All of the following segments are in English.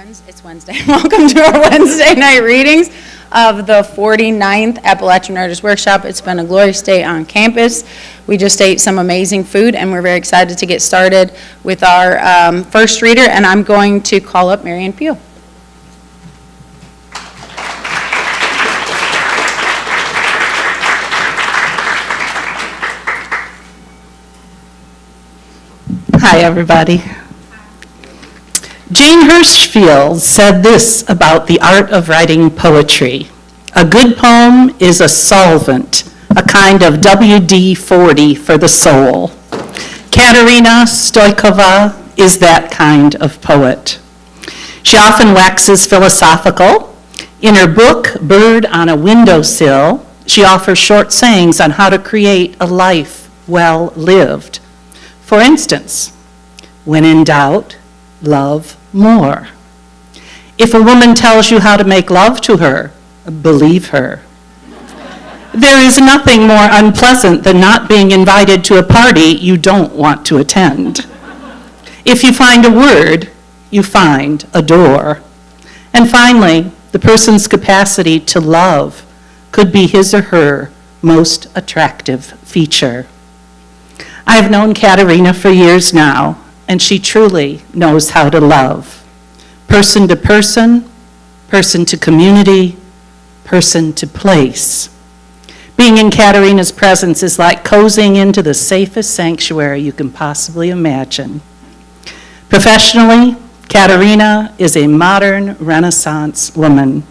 It's Wednesday. Welcome to our Wednesday night readings of the 49th Appalachian Writers Workshop. It's been a glorious day on campus. We just ate some amazing food, and we're very excited to get started with our first reader, and I'm going to call up Marianne Pugh. Hi, everybody. Jane Hirschfield said this about the art of writing poetry. A good poem is a solvent, a kind of WD-40 for the soul. Katerina Stoikova is that kind of poet. She often waxes philosophical. In her book, Bird on a Windowsill, she offers short sayings on how to create a life well lived. For instance, when in doubt, love more. If a woman tells you how to make love to her, believe her. There is nothing more unpleasant than not being invited to a party you don't want to attend. If you find a word, you find a door. And finally, the person's capacity to love could be his or her most attractive feature. I've known Katerina for years now, and she truly knows how to love. Person to person, person to community, person to place. Being in Katerina's presence is like cozying into the safest sanctuary you can possibly imagine. Professionally, Katerina is a modern Renaissance woman.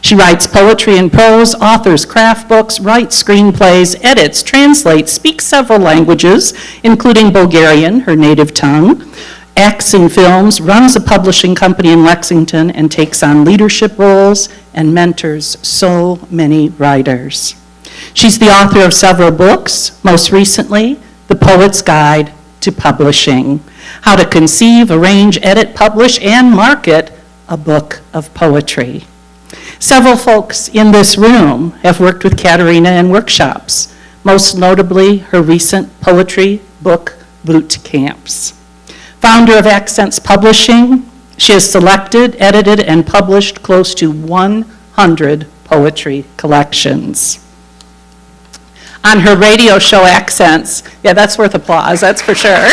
She writes poetry and prose, authors craft books, writes screenplays, edits, translates, speaks several languages, including Bulgarian, her native tongue, acts in films, runs a publishing company in Lexington, and takes on leadership roles and mentors so many writers. She's the author of several books, most recently, The Poet's Guide to Publishing, How to Conceive, Arrange, Edit, Publish, and Market a Book of Poetry. Several folks in this room have worked with Katerina in workshops, most notably her recent poetry book boot camps. Founder of Accents Publishing, she has selected, edited, and published close to 100 poetry collections. On her radio show Accents, yeah, that's worth applause, that's for sure.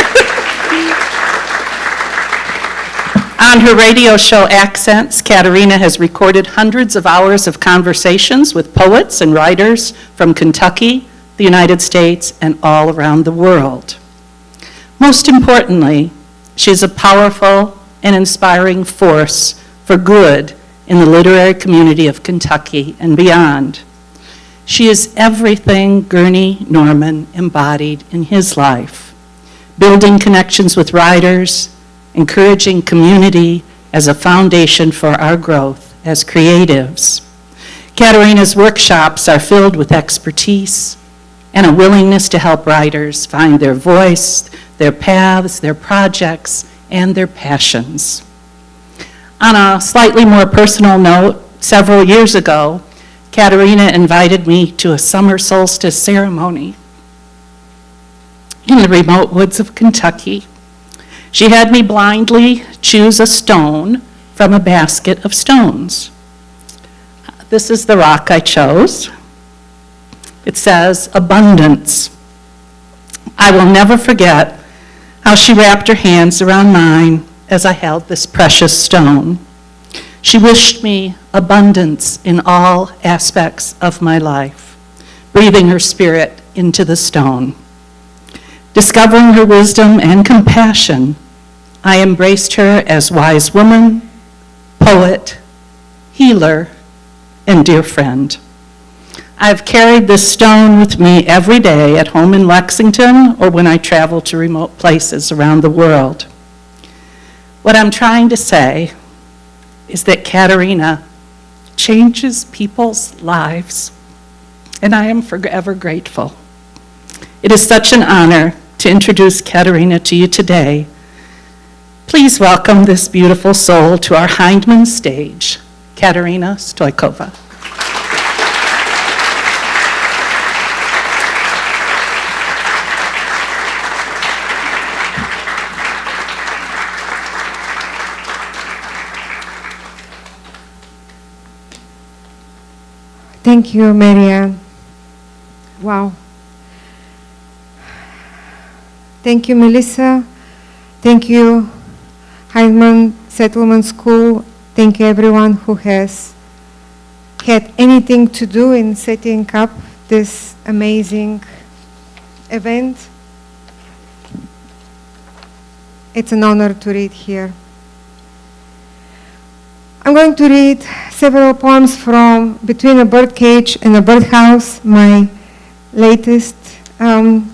On her radio show Accents, Katerina has recorded hundreds of hours of conversations with poets and writers from Kentucky, the United States, and all around the world. Most importantly, she is a powerful and inspiring force for good in the literary community of Kentucky and beyond. She is everything Gurney Norman embodied in his life, building connections with writers, encouraging community as a foundation for our growth as creatives. Katerina's workshops are filled with expertise and a willingness to help writers find their voice, their paths, their projects, and their passions. On a slightly more personal note, several years ago, Katerina invited me to a summer solstice ceremony in the remote woods of Kentucky. She had me blindly choose a stone from a basket of stones. This is the rock I chose. It says, abundance. I will never forget how she wrapped her hands around mine as I held this precious stone. She wished me abundance in all aspects of my life, breathing her spirit into the stone. Discovering her wisdom and compassion, I embraced her as wise woman, poet, healer, and dear friend. I've carried this stone with me every day at home in Lexington or when I travel to remote places around the world. What I'm trying to say is that Katerina changes people's lives, and I am forever grateful. It is such an honor to introduce Katerina to you today. Please welcome this beautiful soul to our Hindman stage, Katerina Stoikova. Thank you, Marianne. Wow. Thank you, Melissa. Thank you, Heidemann Settlement School. Thank you, everyone who has had anything to do in setting up this amazing event. It's an honor to read here. I'm going to read several poems from Between a Birdcage and a Birdhouse, my latest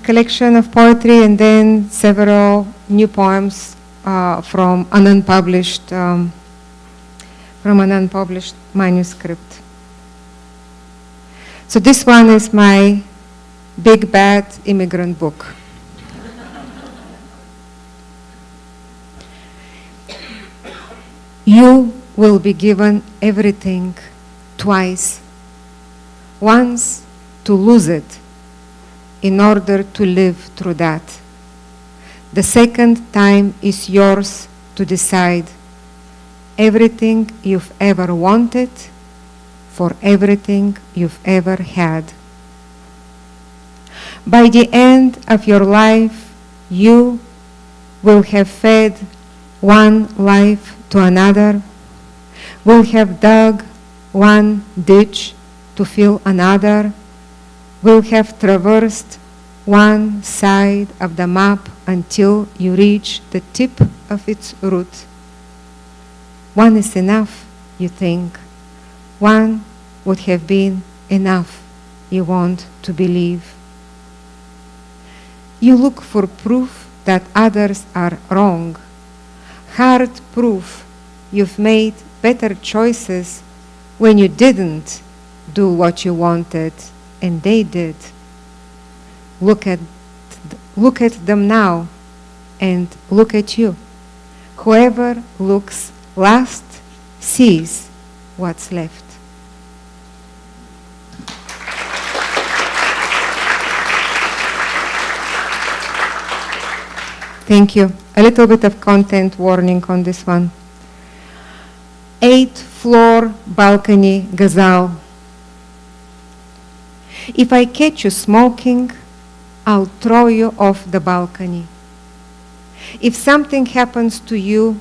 collection of poetry, and then several new poems from an unpublished manuscript. So this one is my big bad immigrant book. You will be given everything twice. Once to lose it in order to live through that. The second time is yours to decide everything you've ever wanted for everything you've ever had. By the end of your life, you will have fed one life to another, will have dug one ditch to fill another, will have traversed one side of the map until you reach the tip of its root. One is enough, you think. One would have been enough, you want to believe. You look for proof that others are wrong. Hard proof you've made better choices when you didn't do what you wanted and they did. Look at them now and look at you. Whoever looks last sees what's left. Thank you. A little bit of content warning on this one. 8th-floor balcony gazelle. If I catch you smoking, I'll throw you off the balcony. If something happens to you,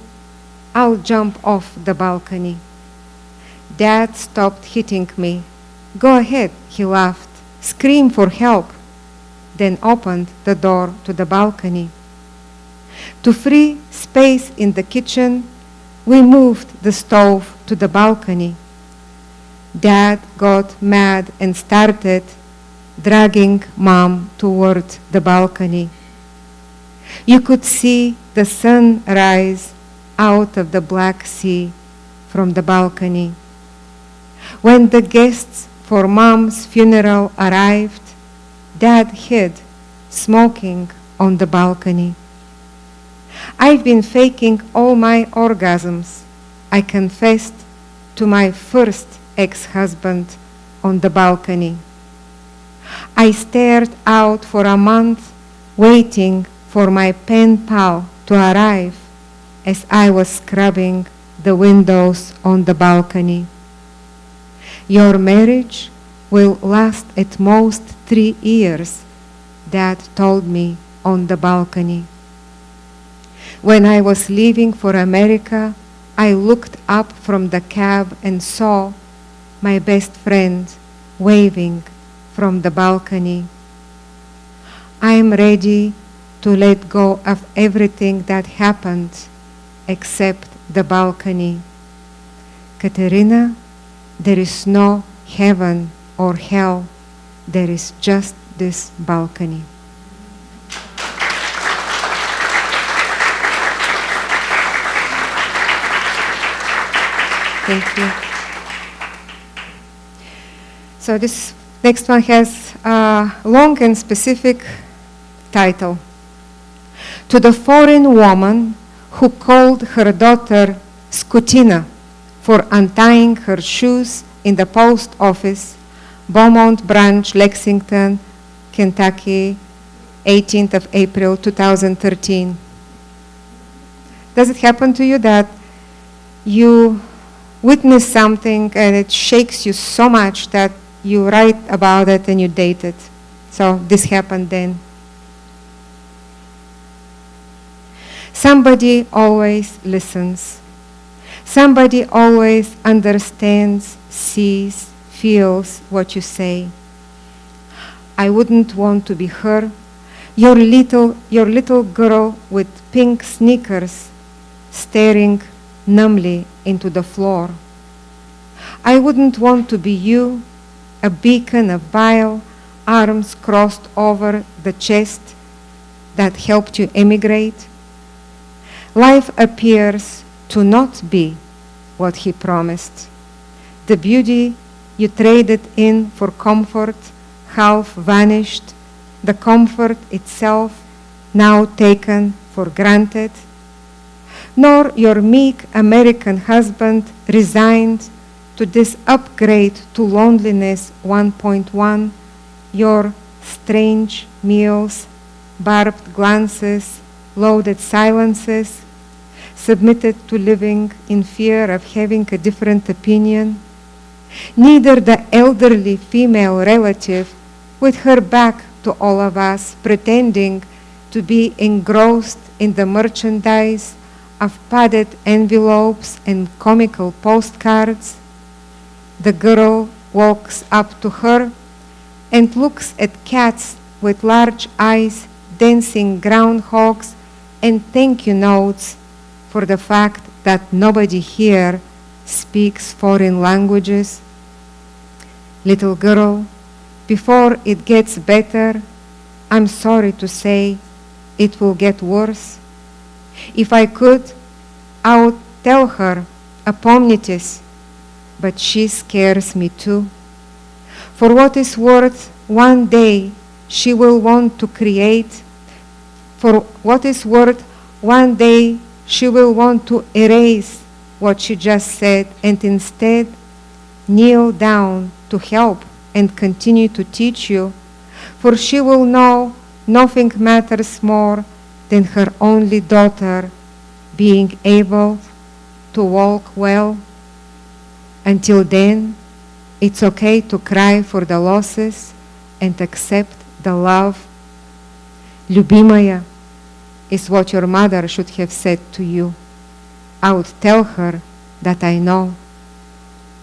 I'll jump off the balcony. Dad stopped hitting me. Go ahead, he laughed. Scream for help. Then opened the door to the balcony. To free space in the kitchen, we moved the stove to the balcony. Dad got mad and started dragging Mom toward the balcony. You could see the sun rise out of the Black Sea from the balcony. When the guests for Mom's funeral arrived, Dad hid, smoking on the balcony. I've been faking all my orgasms, I confessed to my first ex-husband on the balcony. I stared out for a month, waiting for my pen pal to arrive as I was scrubbing the windows on the balcony. Your marriage will last at most 3 years, Dad told me on the balcony. When I was leaving for America, I looked up from the cab and saw my best friend waving from the balcony. I'm ready to let go of everything that happened except the balcony. Katerina, there is no heaven or hell. There is just this balcony. Thank you. So this next one has a long and specific title. To the foreign woman who called her daughter Skutina for untying her shoes in the post office, Beaumont Branch, Lexington, Kentucky, 18th of April, 2013. Does it happen to you that you witness something and it shakes you so much that you write about it and you date it. So this happened then. Somebody always listens. Somebody always understands, sees, feels what you say. I wouldn't want to be her, your little girl with pink sneakers staring numbly into the floor. I wouldn't want to be you, a beacon of bile, arms crossed over the chest that helped you emigrate. Life appears to not be what he promised. The beauty you traded in for comfort half vanished, the comfort itself now taken for granted. Nor your meek American husband resigned to this upgrade to loneliness 1.1, your strange meals, barbed glances, loaded silences, submitted to living in fear of having a different opinion. Neither the elderly female relative with her back to all of us, pretending to be engrossed in the merchandise of padded envelopes and comical postcards. The girl walks up to her and looks at cats with large eyes, dancing groundhogs, and thank you notes for the fact that nobody here speaks foreign languages. Little girl, before it gets better, I'm sorry to say it will get worse. If I could, I would tell her Apomnitis, but she scares me too. For what is worth, one day she will want to create. For what is worth, one day she will want to erase what she just said and instead kneel down to help and continue to teach you, for she will know nothing matters more than her only daughter being able to walk well. Until then, it's okay to cry for the losses and accept the love. Любимая is what your mother should have said to you. I would tell her that I know.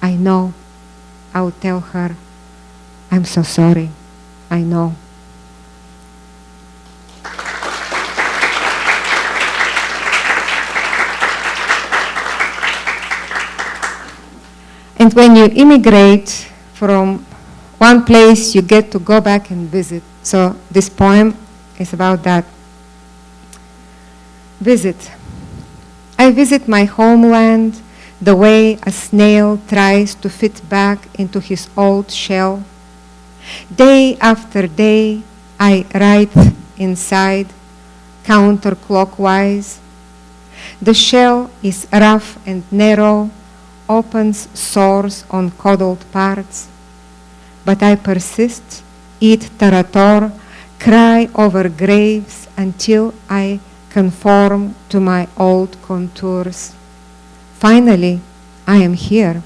I would tell her, I'm so sorry. I know. And when you immigrate from one place, you get to go back and visit. So this poem is about that. Visit. I visit my homeland the way a snail tries to fit back into his old shell. Day after day, I write inside, counterclockwise. The shell is rough and narrow, opens sores on coddled parts. But I persist, eat tarator, cry over graves until I conform to my old contours. Finally, I am here.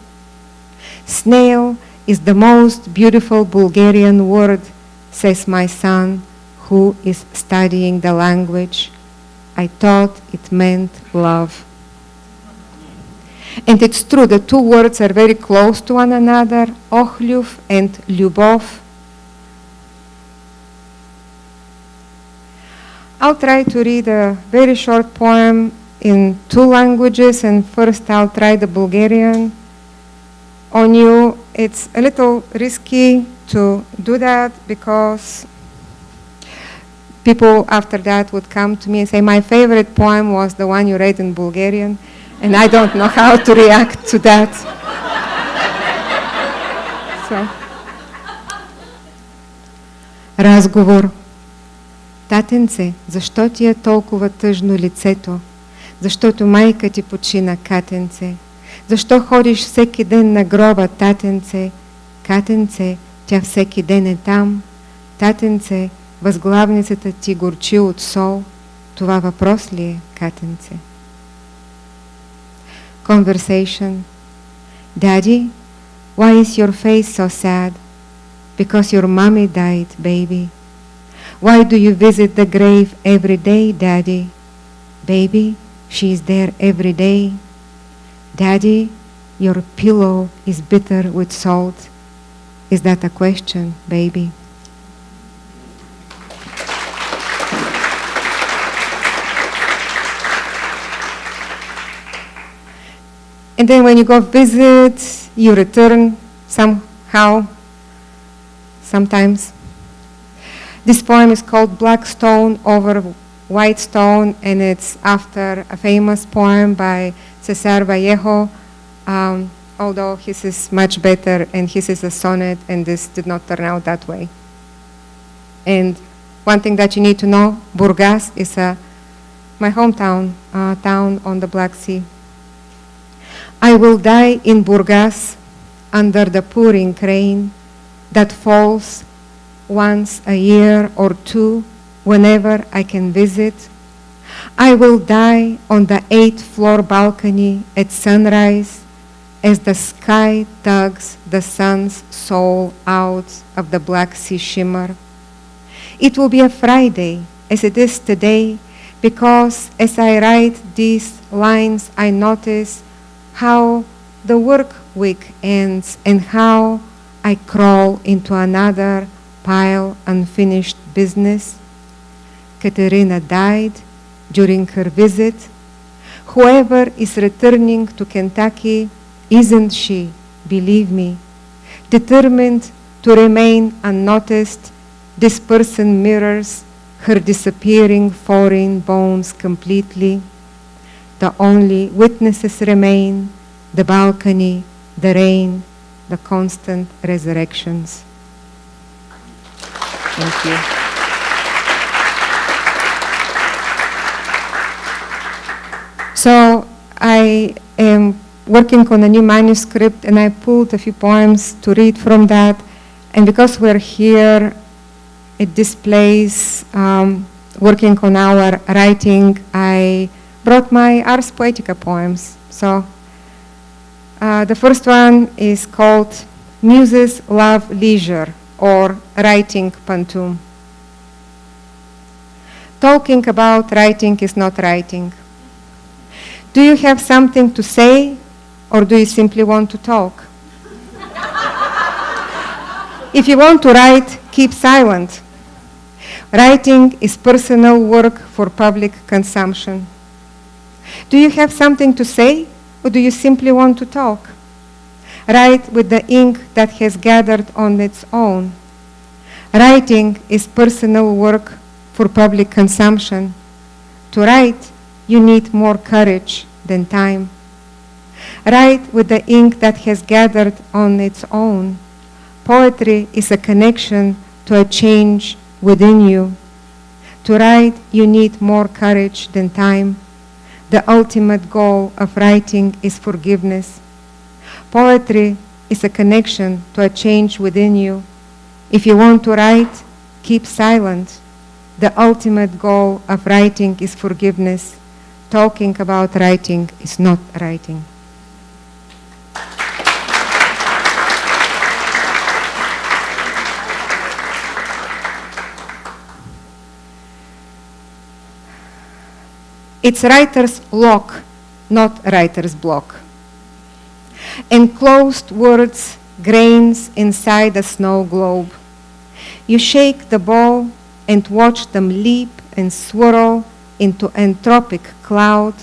Snail is the most beautiful Bulgarian word, says my son, who is studying the language. I thought it meant love. And it's true, the two words are very close to one another, ohlyuv and lyubov. I'll try to read a very short poem in two languages, and first I'll try the Bulgarian on you. It's a little risky to do that because people after that would come to me and say, my favorite poem was the one you read in Bulgarian, and I don't know how to react to that. So, разговор. Татенце, защо ти е толкова тъжно лицето? Защото майка ти почина, катенце. Защо ходиш всеки ден на гроба, татенце? Катенце, тя всеки ден е там. Татенце, възглавницата ти горчи от сол. Това въпрос ли е, катенце? Conversation. Daddy, why is your face so sad? Because your mommy died, baby. Why do you visit the grave every day, Daddy? Baby, she is there every day. Daddy, your pillow is bitter with salt. Is that a question, baby? And then when you go visit, you return somehow, sometimes. This poem is called Black Stone Over White Stone, and it's after a famous poem by Cesar Vallejo, although his is much better, and his is a sonnet, and this did not turn out that way. And one thing that you need to know, Burgas is my hometown, town on the Black Sea. I will die in Burgas under the pouring rain that falls once a year or two whenever I can visit. I will die on the 8th floor balcony at sunrise as the sky tugs the sun's soul out of the Black Sea shimmer. It will be a Friday, as it is today, because as I write these lines, I notice how the work week ends and how I crawl into another pile unfinished business. Katerina died during her visit. Whoever is returning to Kentucky, isn't she, believe me, determined to remain unnoticed? This person mirrors her disappearing foreign bones completely. The only witnesses remain the balcony, the rain, the constant resurrections. Thank you. So I am working on a new manuscript, and I pulled a few poems to read from that. And because we're here at this place, working on our writing, I brought my Ars Poetica poems. So the first one is called Muses Love Leisure, or Writing Pantum. Talking about writing is not writing. Do you have something to say, or do you simply want to talk? If you want to write, keep silent. Writing is personal work for public consumption. Do you have something to say, or do you simply want to talk? Write with the ink that has gathered on its own. Writing is personal work for public consumption. To write, you need more courage than time. Write with the ink that has gathered on its own. Poetry is a connection to a change within you. To write, you need more courage than time. The ultimate goal of writing is forgiveness. Poetry is a connection to a change within you. If you want to write, keep silent. The ultimate goal of writing is forgiveness. Talking about writing is not writing. It's writer's lock, not writer's block. Enclosed words, grains inside a snow globe. You shake the ball and watch them leap and swirl into entropic cloud,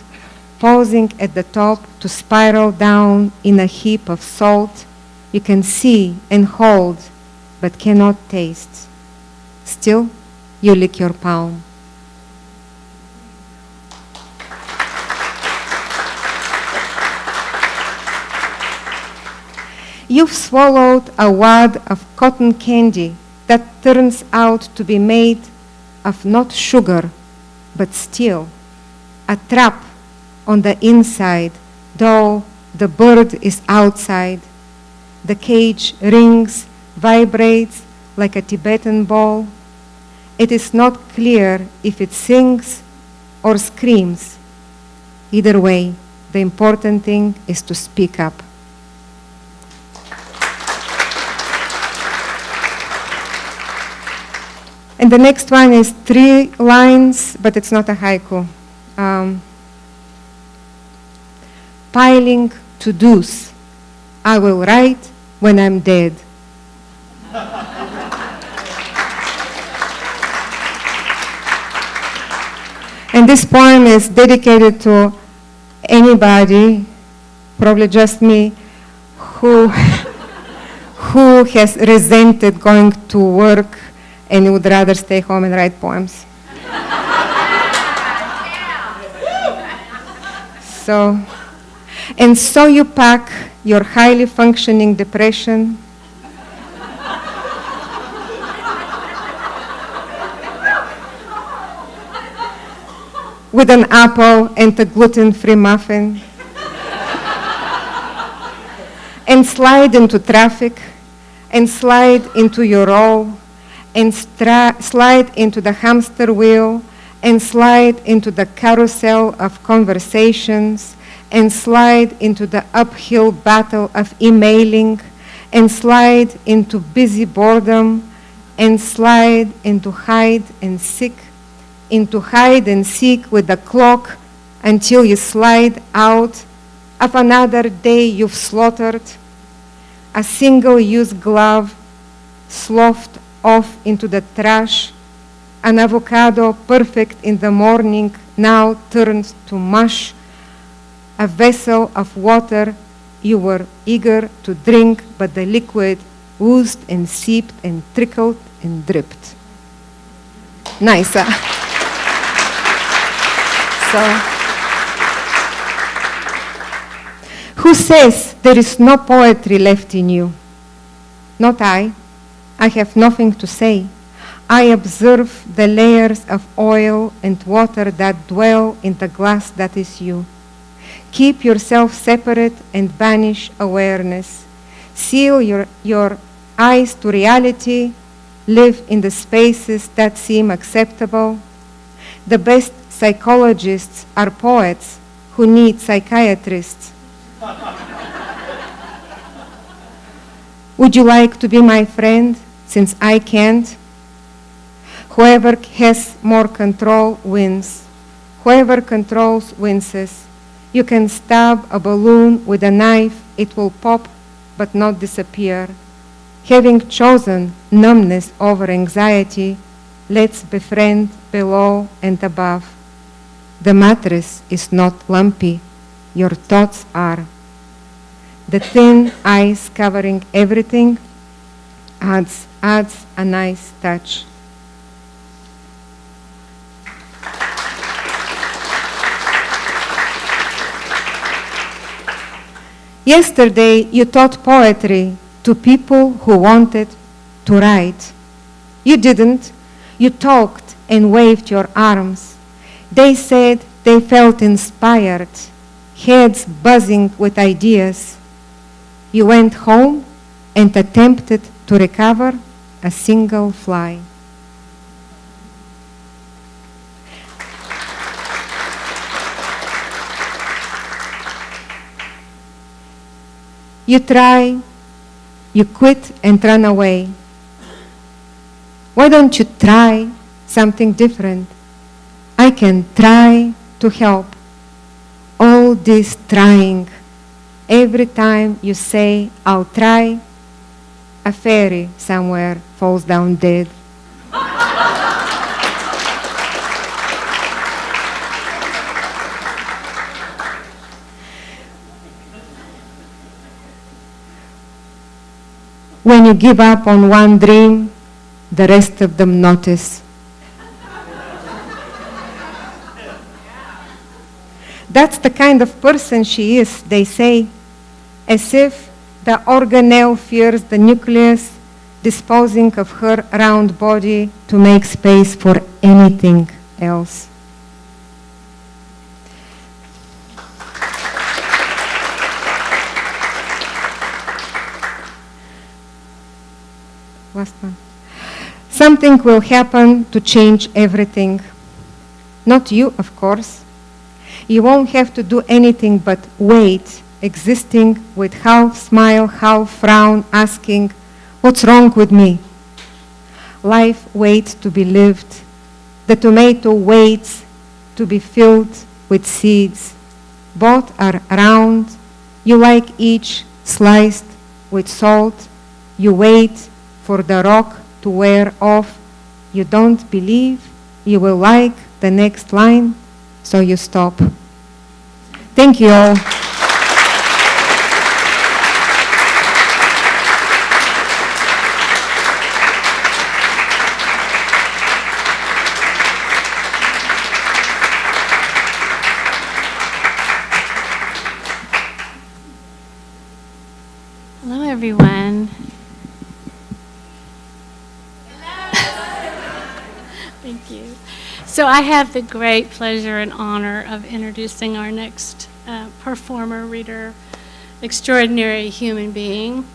pausing at the top to spiral down in a heap of salt you can see and hold but cannot taste. Still, you lick your palm. You've swallowed a wad of cotton candy that turns out to be made of not sugar, but steel, a trap on the inside, though the bird is outside. The cage rings, vibrates like a Tibetan ball. It is not clear if it sings or screams. Either way, the important thing is to speak up. And the next one is 3 lines, but it's not a haiku. Piling to-dos. I will write when I'm dead. And this poem is dedicated to anybody, probably just me, who has resented going to work and would rather stay home and write poems. So you pack your highly functioning depression with an apple and a gluten-free muffin and slide into traffic and slide into your role and slide into the hamster wheel and slide into the carousel of conversations and slide into the uphill battle of emailing and slide into busy boredom and slide into hide and seek with the clock until you slide out of another day you've slaughtered, a single-use glove sloughed off into the trash, an avocado perfect in the morning now turned to mush, a vessel of water you were eager to drink, but the liquid oozed and seeped and trickled and dripped. Nice, huh? Who says there is no poetry left in you? Not I. I have nothing to say. I observe the layers of oil and water that dwell in the glass that is you. Keep yourself separate and banish awareness. Seal your eyes to reality. Live in the spaces that seem acceptable. The best psychologists are poets who need psychiatrists. Would you like to be my friend, since I can't? Whoever has more control wins. Whoever controls wins. You can stab a balloon with a knife, it will pop but not disappear. Having chosen numbness over anxiety, let's befriend below and above. The mattress is not lumpy, your thoughts are. The thin ice covering everything adds a nice touch. Yesterday, you taught poetry to people who wanted to write. You didn't. You talked and waved your arms. They said they felt inspired, heads buzzing with ideas. You went home and attempted to recover a single fly. You try, you quit and run away. Why don't you try something different? I can try to help. All this trying, every time you say, I'll try, a fairy somewhere falls down dead. When you give up on one dream, the rest of them notice. That's the kind of person she is, they say, as if the organelle fears the nucleus, disposing of her round body to make space for anything else. Last one. Something will happen to change everything. Not you, of course. You won't have to do anything but wait, existing with half smile, half frown, asking, what's wrong with me? life waits to be lived. The tomato waits to be filled with seeds. Both are round. You like each sliced with salt. You wait for the rock to wear off. You don't believe you will like the next line, so you stop. Thank you all. Hello, everyone. Thank you. So I have the great pleasure and honor of introducing our next performer, reader, extraordinary human being.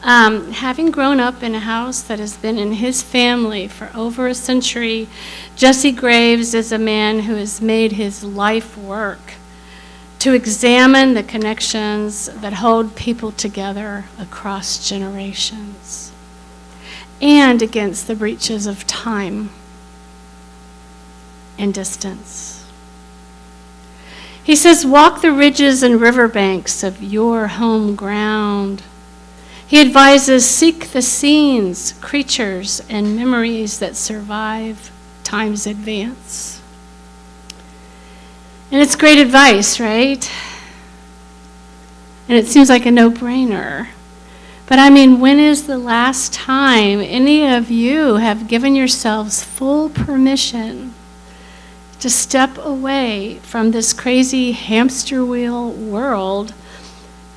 Having grown up in a house that has been in his family for over a century, Jesse Graves is a man who has made his life work to examine the connections that hold people together across generations and against the breaches of time and distance. He says, walk the ridges and riverbanks of your home ground. He advises, seek the scenes, creatures, and memories that survive time's advance. And it's great advice, right? And it seems like a no-brainer. But I mean, when is the last time any of you have given yourselves full permission to step away from this crazy hamster wheel world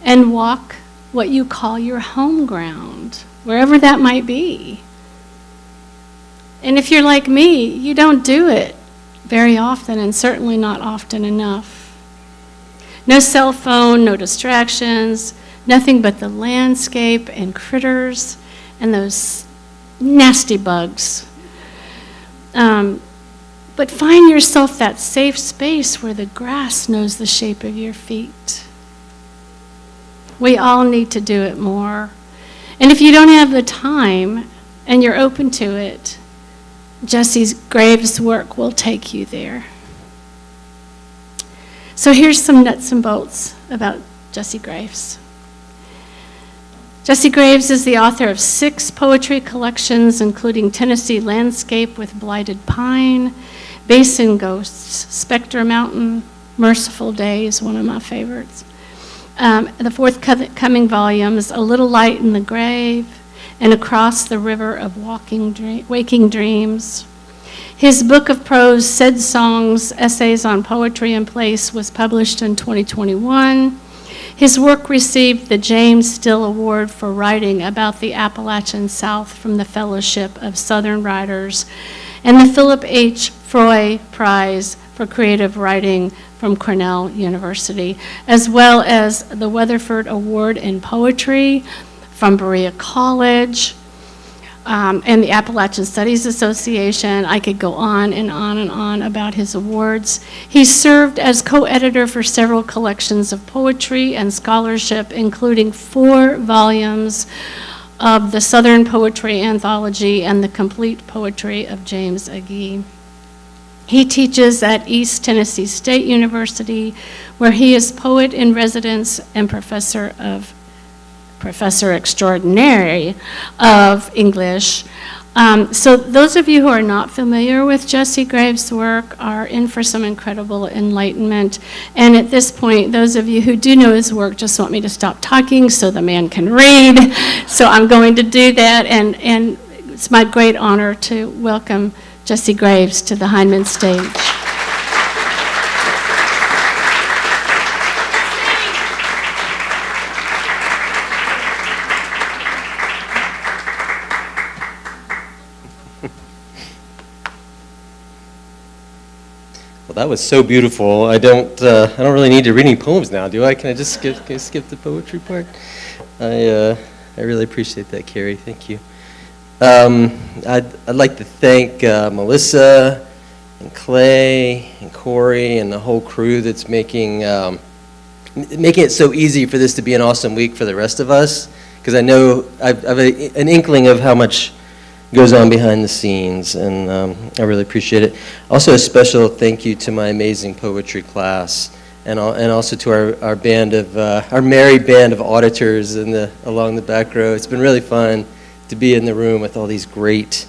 and walk what you call your home ground, wherever that might be? And if you're like me, you don't do it very often, and certainly not often enough. No cell phone, no distractions, nothing but the landscape and critters and those nasty bugs. But find yourself that safe space where the grass knows the shape of your feet. We all need to do it more. And if you don't have the time and you're open to it, Jesse Graves' work will take you there. So here's some nuts and bolts about Jesse Graves. Jesse Graves is the author of 6 poetry collections, including Tennessee Landscape with Blighted Pine, Basin Ghosts, Spectre Mountain, Merciful Days, one of my favorites. The forthcoming volumes, A Little Light in the Grave, and Across the River of Waking Dreams. His book of prose, Said Songs, Essays on Poetry and Place, was published in 2021. His work received the James Still Award for writing about the Appalachian South from the Fellowship of Southern Writers, and the Philip H. Froy Prize for Creative Writing from Cornell University, as well as the Weatherford Award in Poetry from Berea College, and the Appalachian Studies Association. I could go on and on and on about his awards. He served as co-editor for several collections of poetry and scholarship, including 4 volumes of the Southern Poetry Anthology and the Complete Poetry of James Agee. He teaches at East Tennessee State University, where he is poet in residence and professor extraordinary of English. So those of you who are not familiar with Jesse Graves' work are in for some incredible enlightenment. And at this point, those of you who do know his work just want me to stop talking so the man can read. So I'm going to do that, and it's my great honor to welcome Jesse Graves to the Heinemann stage. Well, that was so beautiful. I don't really need to read any poems now, do I? Can I just skip the poetry part? I really appreciate that, Carrie. Thank you. I'd like to thank Melissa and Clay and Corey and the whole crew that's making it so easy for this to be an awesome week for the rest of us. Because I know I've an inkling of how much goes on behind the scenes, and I really appreciate it. Also, a special thank you to my amazing poetry class, and also to our band of our merry band of auditors along the back row. It's been really fun to be in the room with all these great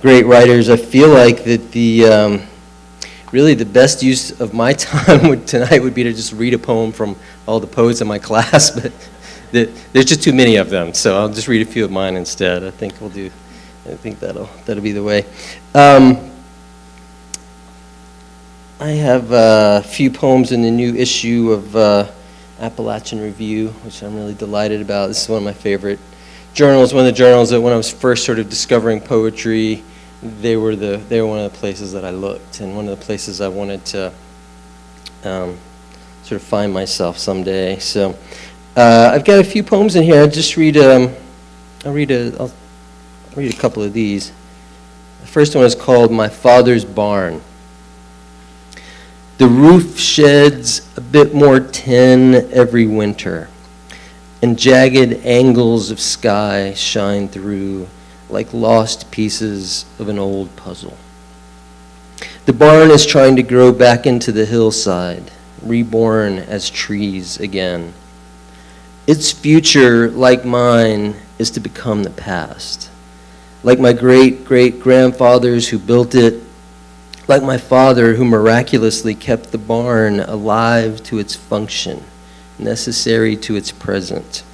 writers. I feel like that really the best use of my time tonight would be to just read a poem from all the poets in my class, but there's just too many of them, so I'll just read a few of mine instead. I think that'll be the way. I have a few poems in the new issue of Appalachian Review, which I'm really delighted about. This is one of my favorite journals. One of the journals that when I was first sort of discovering poetry, they were one of the places that I looked, and one of the places I wanted to sort of find myself someday. So I've got a few poems in here. I'll just read. I'll read a couple of these. The first one is called "My Father's Barn." The roof sheds a bit more tin every winter, and jagged angles of sky shine through like lost pieces of an old puzzle. The barn is trying to grow back into the hillside, reborn as trees again. Its future, like mine, is to become the past. Like my great-great-grandfathers who built it, like my father who miraculously kept the barn alive to its function, necessary to its present.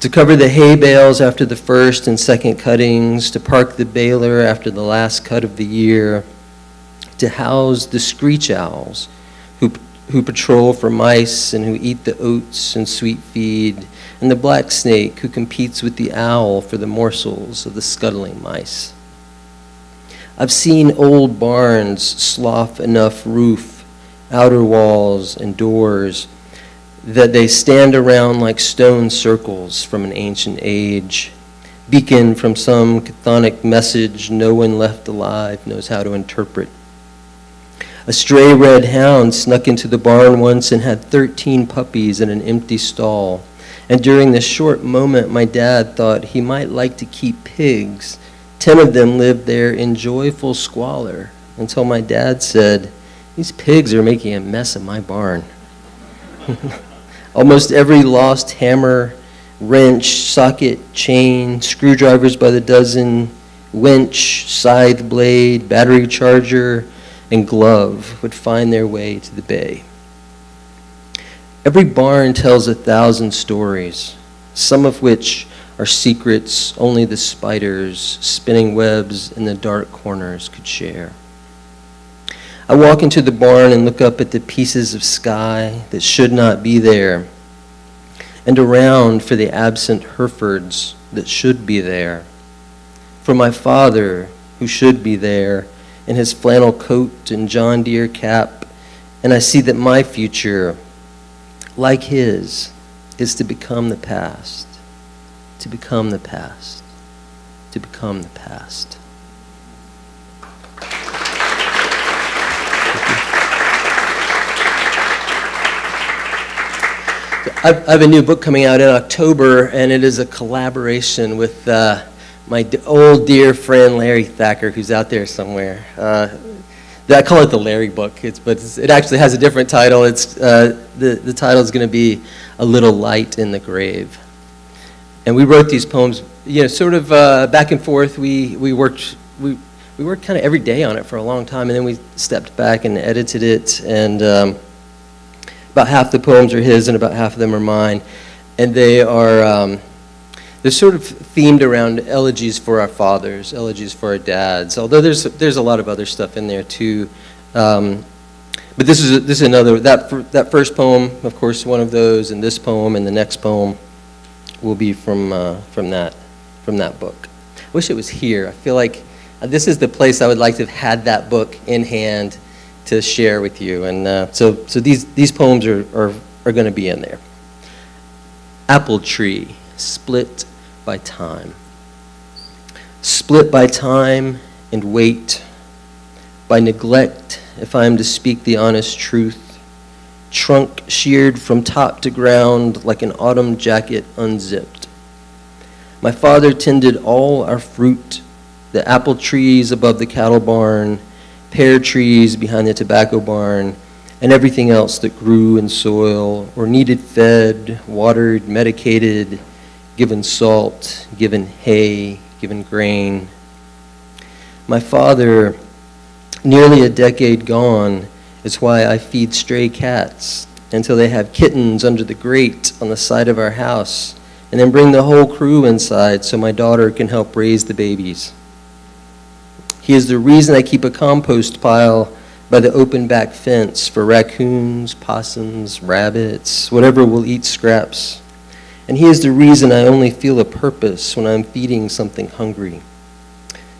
To cover the hay bales after the first and second cuttings, to park the baler after the last cut of the year, to house the screech owls who patrol for mice and who eat the oats and sweet feed, and the black snake who competes with the owl for the morsels of the scuttling mice. I've seen old barns slough enough roof, outer walls, and doors that they stand around like stone circles from an ancient age, beacon from some chthonic message no one left alive knows how to interpret. A stray red hound snuck into the barn once and had 13 puppies in an empty stall, and during this short moment my dad thought he might like to keep pigs. 10 of them lived there in joyful squalor until my dad said, "These pigs are making a mess of my barn." Almost every lost hammer, wrench, socket, chain, screwdrivers by the dozen, winch, scythe blade, battery charger, and glove would find their way to the bay. Every barn tells 1,000 stories, some of which are secrets only the spiders spinning webs in the dark corners could share. I walk into the barn and look up at the pieces of sky that should not be there, and around for the absent Herefords that should be there, for my father who should be there in his flannel coat and John Deere cap, and I see that my future, like his, is to become the past, to become the past, to become the past. I have a new book coming out in October, and it is a collaboration with my old dear friend Larry Thacker, who's out there somewhere. I call it the Larry book, but it actually has a different title. The title is going to be "A Little Light in the Grave." And we wrote these poems, sort of back and forth. We worked kind of every day on it for a long time, and then we stepped back and edited it, and about half the poems are his and about half of them are mine. And they're sort of themed around elegies for our fathers, elegies for our dads, although there's a lot of other stuff in there too. But this is another, that first poem, of course, one of those, and this poem and the next poem will be from that book. I wish it was here. I feel like this is the place I would like to have had that book in hand to share with you, and so these poems are going to be in there. Apple tree, split by time. Split by time and weight, by neglect, if I am to speak the honest truth, trunk sheared from top to ground like an autumn jacket unzipped. My father tended all our fruit the apple trees above the cattle barn, pear trees behind the tobacco barn, and everything else that grew in soil or needed fed, watered, medicated, given salt, given hay, given grain. My father, nearly a decade gone, is why I feed stray cats until they have kittens under the grate on the side of our house, and then bring the whole crew inside so my daughter can help raise the babies. He is the reason I keep a compost pile by the open back fence for raccoons, possums, rabbits, whatever will eat scraps. And he is the reason I only feel a purpose when I'm feeding something hungry.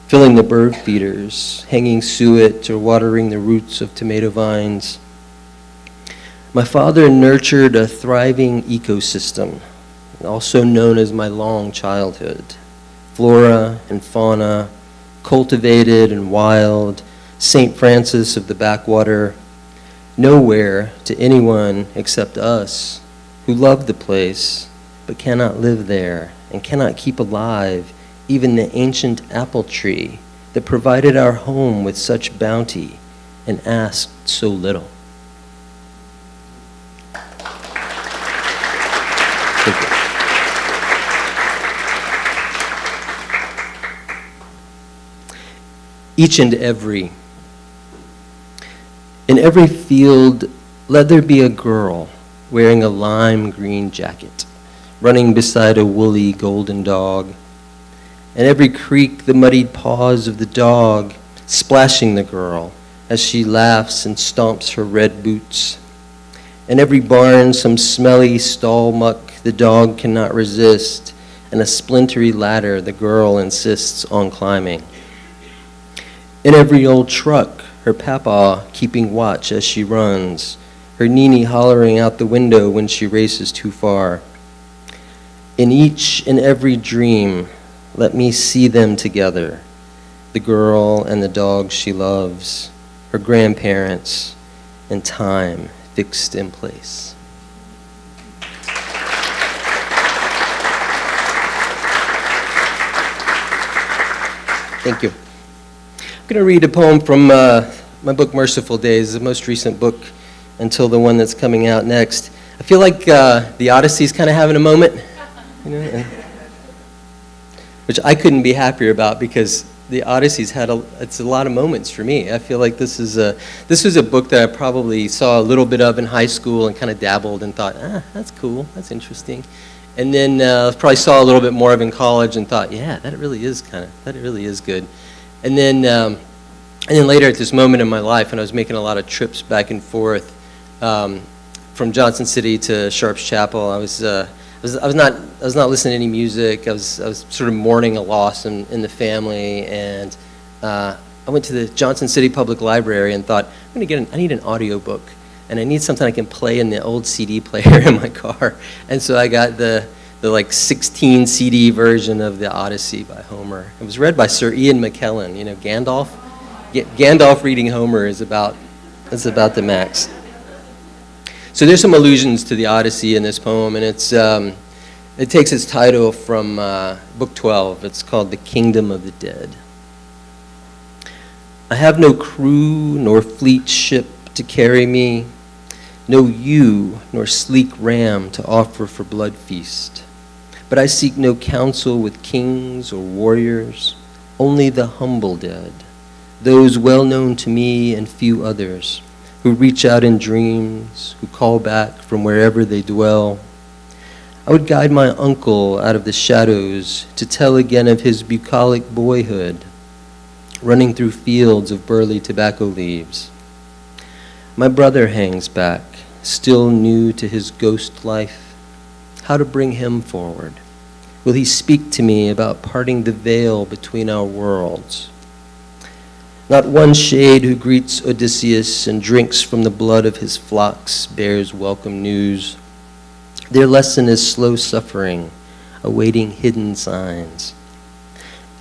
Filling the bird feeders, hanging suet, or watering the roots of tomato vines. My father nurtured a thriving ecosystem, also known as my long childhood. Flora and fauna, cultivated and wild, St. Francis of the backwater, nowhere to anyone except us who love the place but cannot live there and cannot keep alive even the ancient apple tree that provided our home with such bounty and asked so little. Thank you. Each and every. In every field, let there be a girl wearing a lime green jacket, running beside a woolly golden dog. In every creek, the muddied paws of the dog splashing the girl as she laughs and stomps her red boots. In every barn, some smelly stall muck the dog cannot resist, and a splintery ladder the girl insists on climbing. In every old truck, her papa keeping watch as she runs, her Nini hollering out the window when she races too far. In each and every dream, let me see them together, the girl and the dog she loves, her grandparents, and time fixed in place. Thank you. I'm going to read a poem from my book, Merciful Days, the most recent book until the one that's coming out next. I feel like the Odyssey's kind of having a moment, which I couldn't be happier about because the Odyssey's had it's a lot of moments for me. I feel like this was a book that I probably saw a little bit of in high school and kind of dabbled and thought, that's cool, that's interesting. And then probably saw a little bit more of in college and thought, yeah, that really is good. And then later at this moment in my life, when I was making a lot of trips back and forth from Johnson City to Sharps Chapel, I was not listening to any music. I was sort of mourning a loss in the family, and I went to the Johnson City Public Library and thought, I need an audiobook, and I need something I can play in the old CD player in my car. And so I got the like 16 CD version of the Odyssey by Homer. It was read by Sir Ian McKellen. You know, Gandalf. Gandalf reading Homer is about the max. So there's some allusions to the Odyssey in this poem, and it takes its title from Book 12. It's called The Kingdom of the Dead. I have no crew nor fleet ship to carry me, no ewe nor sleek ram to offer for blood feast. But I seek no counsel with kings or warriors, only the humble dead, those well known to me and few others, who reach out in dreams, who call back from wherever they dwell. I would guide my uncle out of the shadows to tell again of his bucolic boyhood, running through fields of burly tobacco leaves. My brother hangs back, still new to his ghost life. How to bring him forward? Will he speak to me about parting the veil between our worlds? Not one shade who greets Odysseus and drinks from the blood of his flocks bears welcome news. Their lesson is slow suffering, awaiting hidden signs.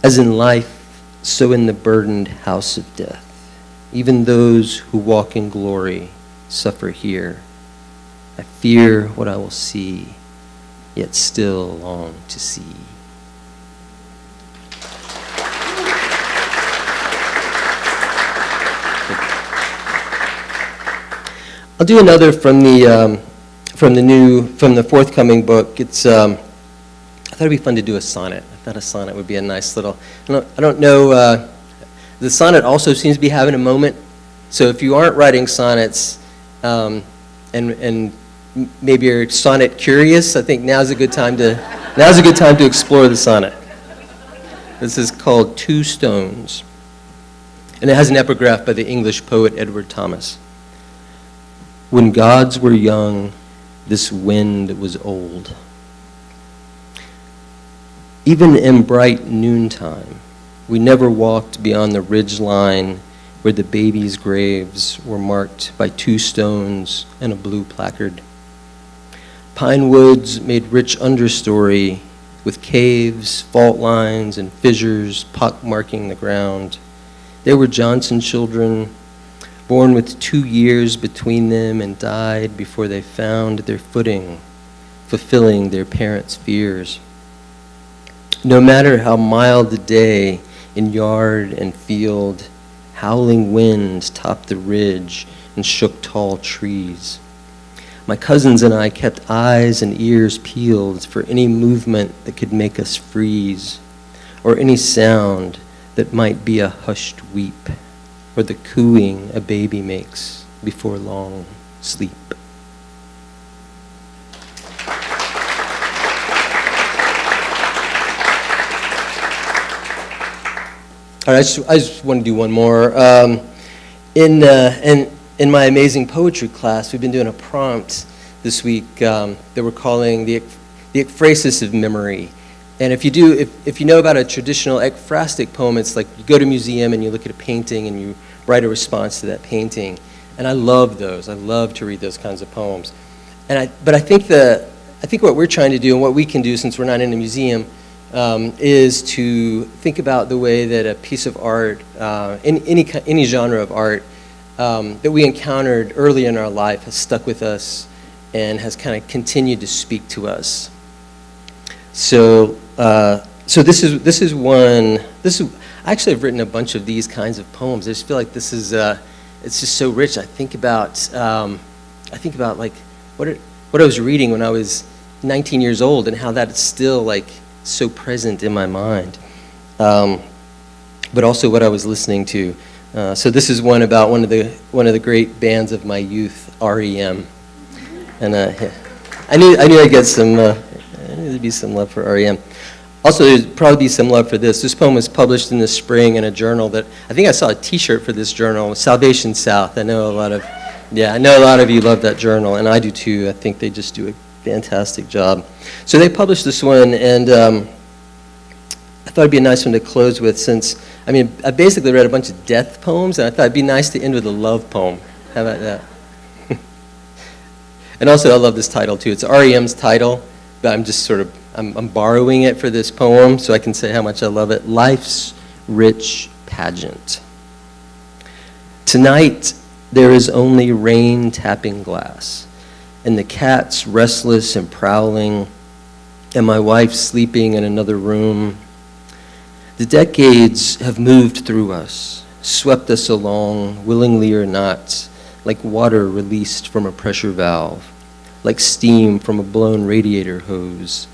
As in life, so in the burdened house of death. Even those who walk in glory suffer here. I fear what I will see, yet still long to see. do another from the forthcoming book. It's I thought it'd be fun to do a sonnet. I thought a sonnet would be a nice little. I don't know. The sonnet also seems to be having a moment. So if you aren't writing sonnets, and maybe you're sonnet curious, I think now's a good time to explore the sonnet. This is called Two Stones, and it has an epigraph by the English poet Edward Thomas. When gods were young, this wind was old. Even in bright noontime, we never walked beyond the ridge line where the babies' graves were marked by 2 stones and a blue placard. Pine woods made rich understory with caves, fault lines, and fissures pockmarking the ground. They were Johnson children, born with 2 years between them and died before they found their footing, fulfilling their parents' fears. No matter how mild the day in yard and field, howling winds topped the ridge and shook tall trees. My cousins and I kept eyes and ears peeled for any movement that could make us freeze, or any sound that might be a hushed weep, or the cooing a baby makes before long sleep. All right, I just want to do one more. In my amazing poetry class, we've been doing a prompt this week that we're calling the ekphrasis of memory. And if you know about a traditional ekphrastic poem, it's like you go to a museum and you look at a painting and you write a response to that painting. And I love those. I love to read those kinds of poems. But I think what we're trying to do and what we can do, since we're not in a museum, is to think about the way that a piece of art, any genre of art, that we encountered early in our life has stuck with us and has kind of continued to speak to us. So this is one. I actually have written a bunch of these kinds of poems. I just feel like this is it's just so rich. I think about like what I was reading when I was 19 years old and how that's still like so present in my mind, but also what I was listening to. So this is one about one of the great bands of my youth, REM, and I knew I'd get some. I knew there'd be some love for REM. Also, there'd probably be some love for this. This poem was published in the spring in a journal that I think I saw a T-shirt for this journal, Salvation South. I know a lot of you love that journal, and I do too. I think they just do a fantastic job. So they published this one, and I thought it'd be a nice one to close with, since I basically read a bunch of death poems, and I thought it'd be nice to end with a love poem. How about that? And also, I love this title too. It's REM's title, but I'm just I'm borrowing it for this poem so I can say how much I love it. Life's Rich Pageant. Tonight, there is only rain tapping glass, and the cat's restless and prowling, and my wife sleeping in another room. The decades have moved through us, swept us along, willingly or not, like water released from a pressure valve, like steam from a blown radiator hose.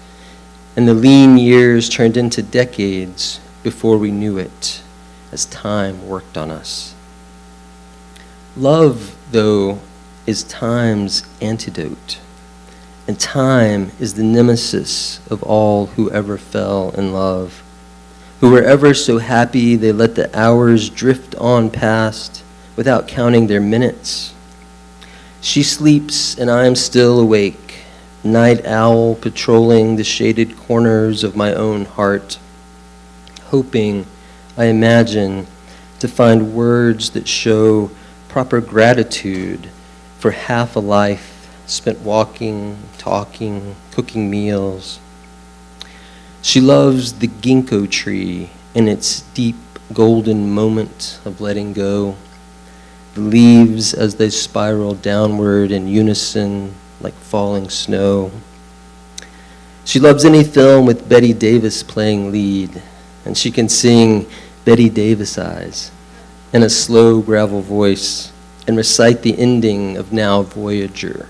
And the lean years turned into decades before we knew it, as time worked on us. Love, though, is time's antidote, and time is the nemesis of all who ever fell in love, who were ever so happy they let the hours drift on past without counting their minutes. She sleeps and I am still awake, night owl patrolling the shaded corners of my own heart, hoping, I imagine, to find words that show proper gratitude for half a life spent walking, talking, cooking meals. She loves the ginkgo tree in its deep golden moment of letting go, the leaves as they spiral downward in unison like falling snow. She loves any film with Betty Davis playing lead, and she can sing Betty Davis Eyes in a slow gravel voice and recite the ending of Now Voyager.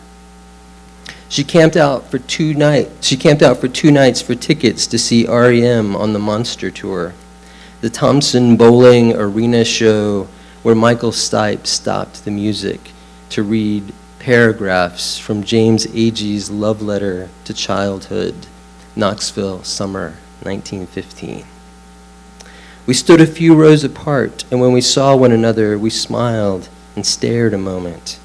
She camped out for 2 nights for tickets to see REM on the Monster Tour, the Thompson Bowling Arena show where Michael Stipe stopped the music to read paragraphs from James Agee's love letter to childhood, Knoxville, summer 1915. We stood a few rows apart, and when we saw one another, we smiled and stared a moment.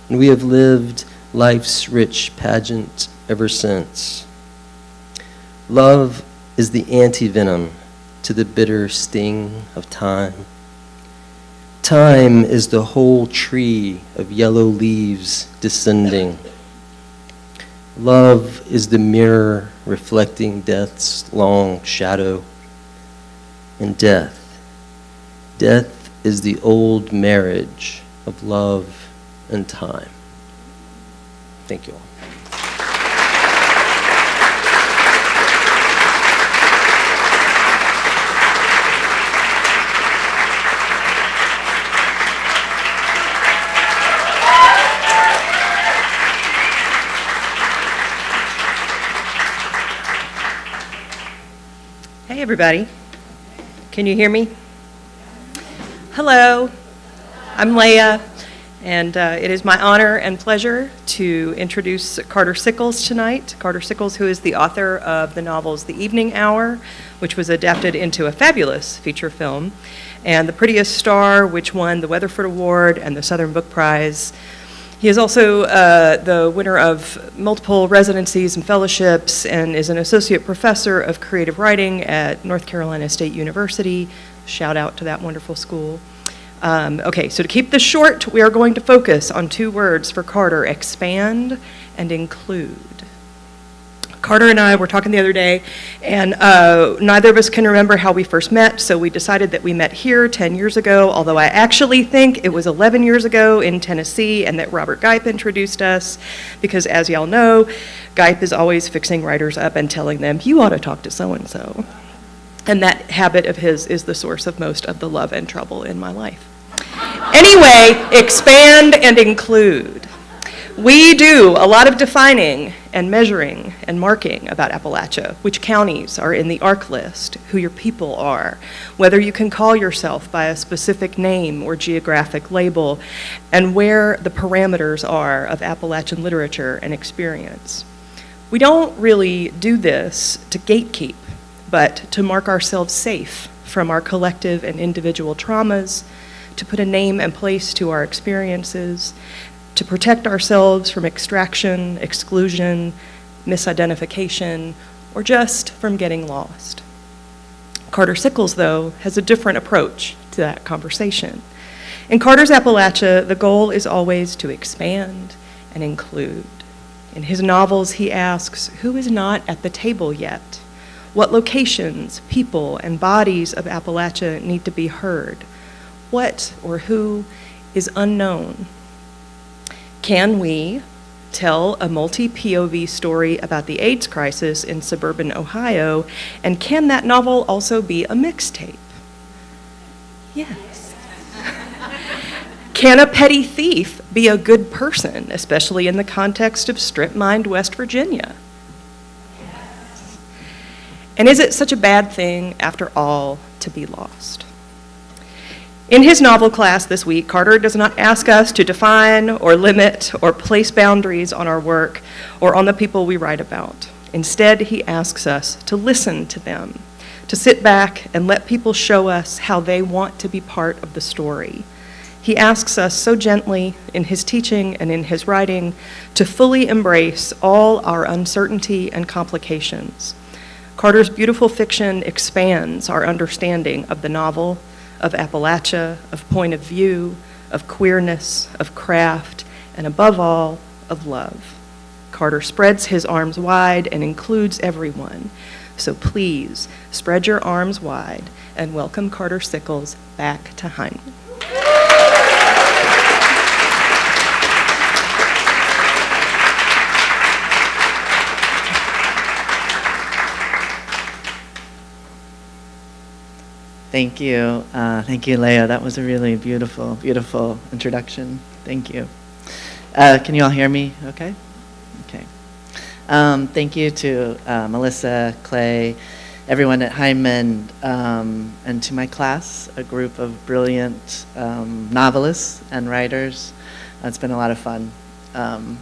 And we have lived life's rich pageant ever since. Love is the antivenom to the bitter sting of time. Time is the whole tree of yellow leaves descending. Love is the mirror reflecting death's long shadow. And death is the old marriage of love and time. Thank you all. Hey, everybody. Can you hear me? Hello, I'm Leah, and it is my honor and pleasure to introduce Carter Sickels tonight. Carter Sickels, who is the author of the novels The Evening Hour, which was adapted into a fabulous feature film, and The Prettiest Star, which won the Weatherford Award and the Southern Book Prize. He is also the winner of multiple residencies and fellowships and is an associate professor of creative writing at North Carolina State University. Shout out to that wonderful school. Okay, so to keep this short, we are going to focus on 2 words for Carter: expand and include. Carter and I were talking the other day, and neither of us can remember how we first met, so we decided that we met here 10 years ago, although I actually think it was 11 years ago in Tennessee, and that Robert Gipe introduced us, because as y'all know, Gipe is always fixing writers up and telling them, you ought to talk to so-and-so. And that habit of his is the source of most of the love and trouble in my life. Anyway, expand and include. We do a lot of defining and measuring and marking about Appalachia, which counties are in the ARC list, who your people are, whether you can call yourself by a specific name or geographic label, and where the parameters are of Appalachian literature and experience. We don't really do this to gatekeep, but to mark ourselves safe from our collective and individual traumas, to put a name and place to our experiences, to protect ourselves from extraction, exclusion, misidentification, or just from getting lost. Carter Sickels, though, has a different approach to that conversation. In Carter's Appalachia, the goal is always to expand and include. In his novels, he asks, who is not at the table yet? What locations, people, and bodies of Appalachia need to be heard? What or who is unknown? Can we tell a multi-POV story about the AIDS crisis in suburban Ohio, and can that novel also be a mixtape? Yes. Can a petty thief be a good person, especially in the context of strip-mined West Virginia? Yes. And is it such a bad thing, after all, to be lost? In his novel class this week, Carter does not ask us to define or limit or place boundaries on our work or on the people we write about. Instead, he asks us to listen to them, to sit back and let people show us how they want to be part of the story. He asks us so gently in his teaching and in his writing to fully embrace all our uncertainty and complications. Carter's beautiful fiction expands our understanding of the novel, of Appalachia, of point of view, of queerness, of craft, and above all, of love. Carter spreads his arms wide and includes everyone. So please, spread your arms wide and welcome Carter Sickels back to Hyman. Thank you. Thank you, Leah. That was a really beautiful, beautiful introduction. Thank you. Can you all hear me okay? Okay. Thank you to Melissa, Clay, everyone at Hyman, and to my class, a group of brilliant novelists and writers. It's been a lot of fun. And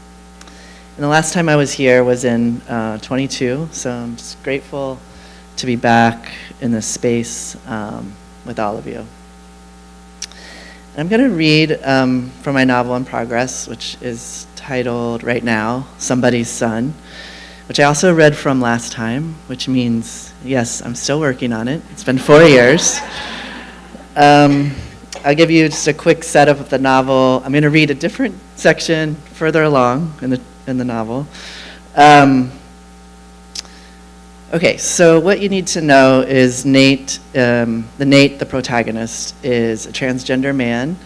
the last time I was here was in 22, so I'm just grateful to be back in this space with all of you. I'm going to read from my novel in progress, which is titled right now, Somebody's Son, which I also read from last time, which means, yes, I'm still working on it. It's been 4 years. I'll give you just a quick setup of the novel. I'm going to read a different section further along in the novel. Okay, so what you need to know is Nate, the protagonist, is a transgender man.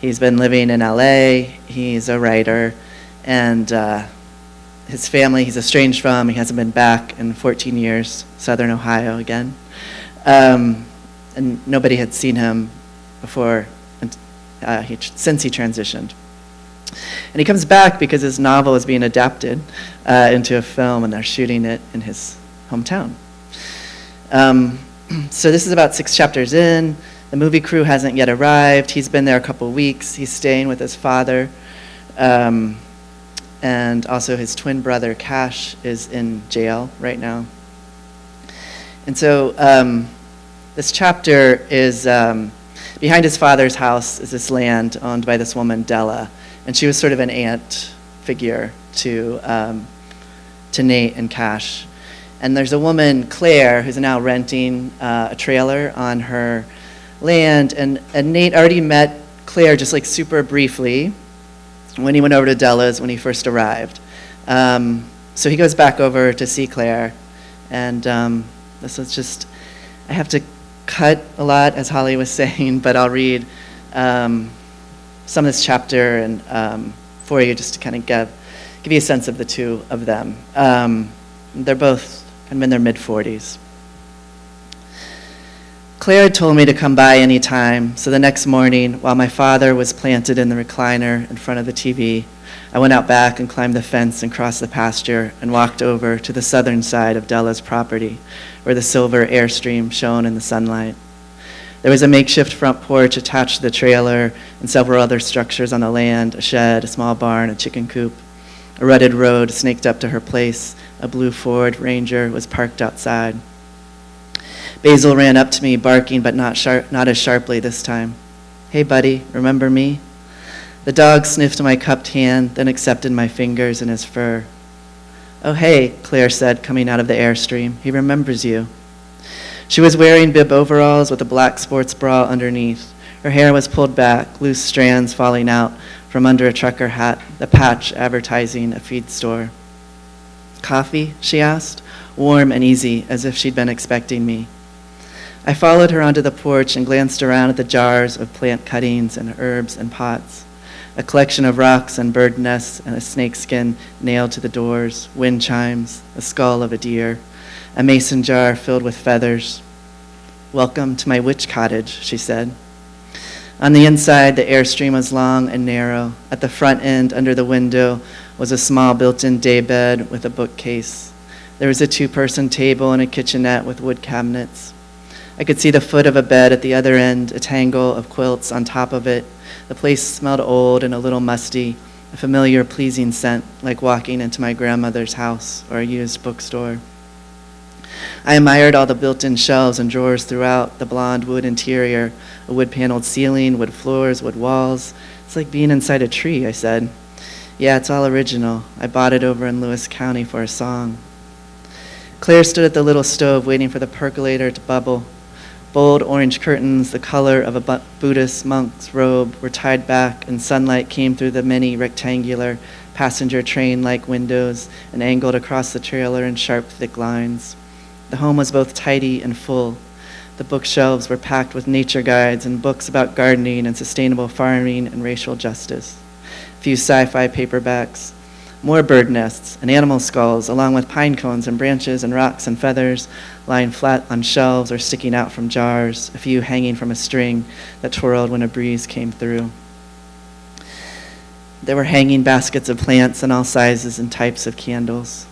He's been living in LA, he's a writer, and his family he's estranged from. He hasn't been back in 14 years, Southern Ohio again. And nobody had seen him before, since he transitioned. And he comes back because his novel is being adapted into a film, and they're shooting it in his hometown. So this is about 6 chapters in. The movie crew hasn't yet arrived. He's been there a couple weeks. He's staying with his father. And also his twin brother, Cash, is in jail right now. And so this chapter is, behind his father's house is this land owned by this woman, Della. And she was sort of an aunt figure to Nate and Cash. And there's a woman, Claire, who's now renting a trailer on her land. And Nate already met Claire just like super briefly when he went over to Della's when he first arrived. So he goes back over to see Claire. And this is just, I have to cut a lot, as Holly was saying, but I'll read some of this chapter and for you just to kind of give you a sense of the two of them. They're both kind of in their mid-40s. Claire had told me to come by any time, so the next morning, while my father was planted in the recliner in front of the TV, I went out back and climbed the fence and crossed the pasture and walked over to the southern side of Della's property, where the silver Airstream shone in the sunlight. There was a makeshift front porch attached to the trailer and several other structures on the land, a shed, a small barn, a chicken coop. A rutted road snaked up to her place. A blue Ford Ranger was parked outside. Basil ran up to me, barking, but not as sharply this time. "Hey, buddy, remember me?" The dog sniffed my cupped hand, then accepted my fingers in his fur. "Oh, hey," Claire said, coming out of the Airstream. "He remembers you." She was wearing bib overalls with a black sports bra underneath. Her hair was pulled back, loose strands falling out from under a trucker hat, the patch advertising a feed store. "Coffee?" she asked, warm and easy, as if she'd been expecting me. I followed her onto the porch and glanced around at the jars of plant cuttings and herbs and pots, a collection of rocks and bird nests and a snakeskin nailed to the doors, wind chimes, the skull of a deer, a mason jar filled with feathers. "Welcome to my witch cottage," she said. On the inside, the Airstream was long and narrow. At the front end, under the window, was a small built-in daybed with a bookcase. There was a 2-person table and a kitchenette with wood cabinets. I could see the foot of a bed at the other end, a tangle of quilts on top of it. The place smelled old and a little musty, a familiar, pleasing scent, like walking into my grandmother's house or a used bookstore. I admired all the built-in shelves and drawers throughout, the blonde wood interior, a wood-paneled ceiling, wood floors, wood walls. "It's like being inside a tree," I said. "Yeah, it's all original. I bought it over in Lewis County for a song." Claire stood at the little stove waiting for the percolator to bubble. Bold orange curtains, the color of a Buddhist monk's robe, were tied back, and sunlight came through the many rectangular passenger train-like windows and angled across the trailer in sharp, thick lines. The home was both tidy and full. The bookshelves were packed with nature guides and books about gardening and sustainable farming and racial justice. A few sci-fi paperbacks, more bird nests and animal skulls, along with pine cones and branches and rocks and feathers lying flat on shelves or sticking out from jars, a few hanging from a string that twirled when a breeze came through. There were hanging baskets of plants in all sizes and types of candles.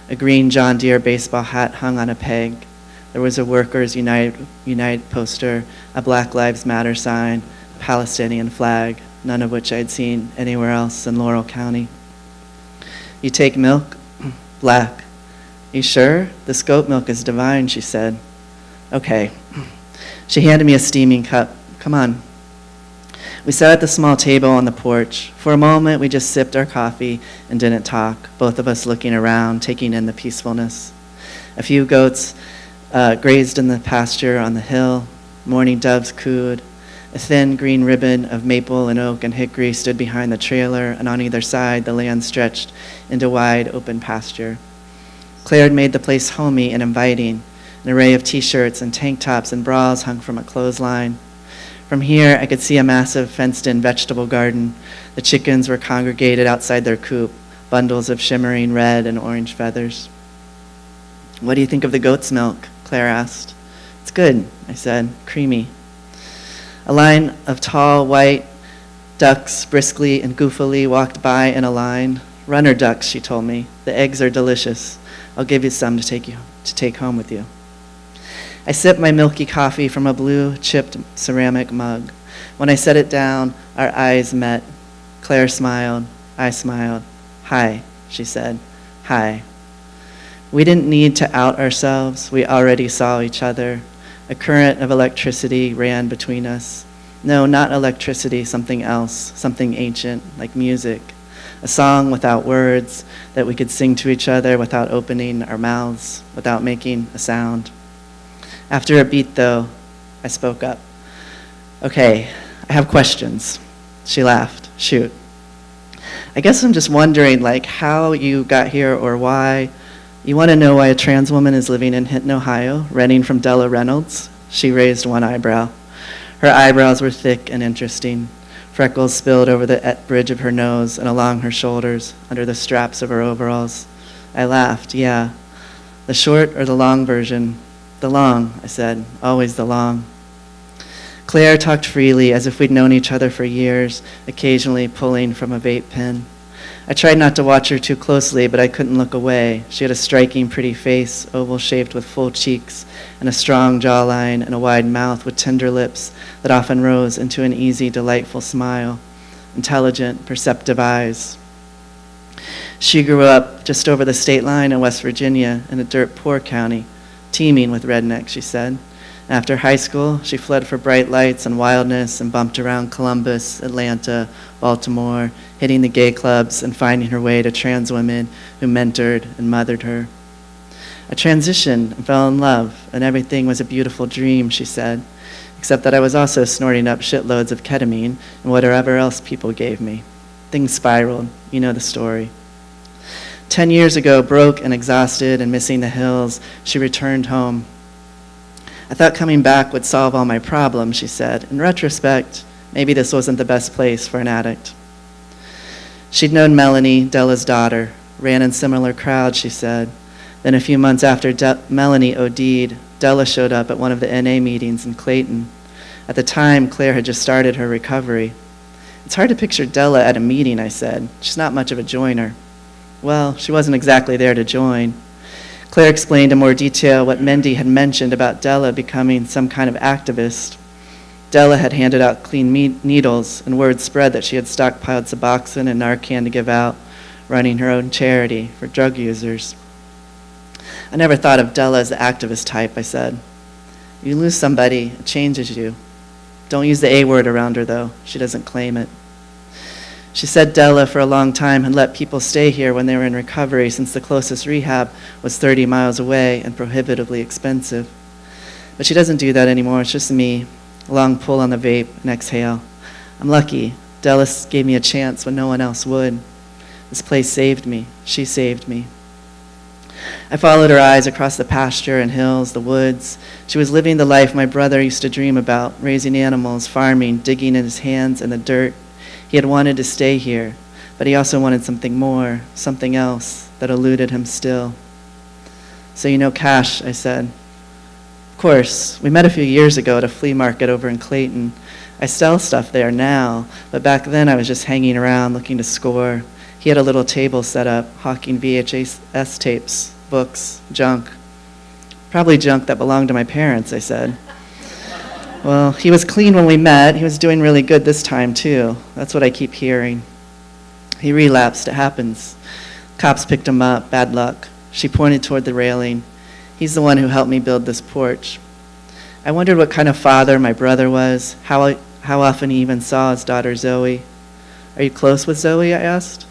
A green John Deere baseball hat hung on a peg. There was a Workers United poster, a Black Lives Matter sign, a Palestinian flag, none of which I'd seen anywhere else in Laurel County. You take milk? Black. You sure? This goat milk is divine, she said. Okay. She handed me a steaming cup. Come on. We sat at the small table on the porch. For a moment, we just sipped our coffee and didn't talk, both of us looking around, taking in the peacefulness. A few goats grazed in the pasture on the hill. Morning doves cooed. A thin green ribbon of maple and oak and hickory stood behind the trailer, and on either side, the land stretched into wide, open pasture. Claire had made the place homey and inviting. An array of t-shirts and tank tops and bras hung from a clothesline. From here, I could see a massive fenced-in vegetable garden. The chickens were congregated outside their coop, bundles of shimmering red and orange feathers. What do you think of the goat's milk? Claire asked. It's good, I said, creamy. A line of tall, white ducks briskly and goofily walked by in a line. Runner ducks, she told me. The eggs are delicious. I'll give you some to take home with you. I sipped my milky coffee from a blue chipped ceramic mug. When I set it down, our eyes met. Claire smiled. I smiled. Hi, she said. Hi. We didn't need to out ourselves. We already saw each other. A current of electricity ran between us. No, not electricity, something else, something ancient, like music. A song without words that we could sing to each other without opening our mouths, without making a sound. After a beat, though, I spoke up. Okay, I have questions. She laughed. Shoot. I guess I'm just wondering, how you got here or why. You want to know why a trans woman is living in Hinton, Ohio, renting from Della Reynolds? She raised one eyebrow. Her eyebrows were thick and interesting. Freckles spilled over the bridge of her nose and along her shoulders, under the straps of her overalls. I laughed. Yeah. The short or the long version? The long, I said. Always the long. Claire talked freely, as if we'd known each other for years, occasionally pulling from a vape pen. I tried not to watch her too closely, but I couldn't look away. She had a striking, pretty face, oval-shaped with full cheeks, and a strong jawline, and a wide mouth with tender lips that often rose into an easy, delightful smile. Intelligent, perceptive eyes. She grew up just over the state line in West Virginia, in a dirt-poor county, teeming with rednecks, she said. After high school, she fled for bright lights and wildness and bumped around Columbus, Atlanta, Baltimore, hitting the gay clubs and finding her way to trans women who mentored and mothered her. I transitioned and fell in love, and everything was a beautiful dream, she said, except that I was also snorting up shitloads of ketamine and whatever else people gave me. Things spiraled. You know the story. 10 years ago, broke and exhausted and missing the hills, she returned home. I thought coming back would solve all my problems, she said. In retrospect, maybe this wasn't the best place for an addict. She'd known Melanie, Della's daughter, ran in similar crowds, she said. Then a few months after Melanie OD'd, Della showed up at one of the NA meetings in Clayton. At the time, Claire had just started her recovery. It's hard to picture Della at a meeting, I said. She's not much of a joiner. Well, she wasn't exactly there to join. Claire explained in more detail what Mendy had mentioned about Della becoming some kind of activist. Della had handed out clean needles, and word spread that she had stockpiled Suboxone and Narcan to give out, running her own charity for drug users. I never thought of Della as the activist type, I said. You lose somebody, it changes you. Don't use the A word around her, though. She doesn't claim it. She said Della, for a long time, had let people stay here when they were in recovery since the closest rehab was 30 miles away and prohibitively expensive. But she doesn't do that anymore. It's just me, a long pull on the vape and exhale. I'm lucky. Della gave me a chance when no one else would. This place saved me. She saved me. I followed her eyes across the pasture and hills, the woods. She was living the life my brother used to dream about, raising animals, farming, digging in his hands in the dirt. He had wanted to stay here. but he also wanted something more, something else that eluded him still. So you know Cash, I said. Of course, we met a few years ago at a flea market over in Clayton. I sell stuff there now, but back then I was just hanging around looking to score. He had a little table set up, hawking VHS tapes, books, junk. Probably junk that belonged to my parents, I said. Well, he was clean when we met. He was doing really good this time, too. That's what I keep hearing. He relapsed. It happens. Cops picked him up. Bad luck. She pointed toward the railing. He's the one who helped me build this porch. I wondered what kind of father my brother was, how often he even saw his daughter Zoe. Are you close with Zoe, I asked.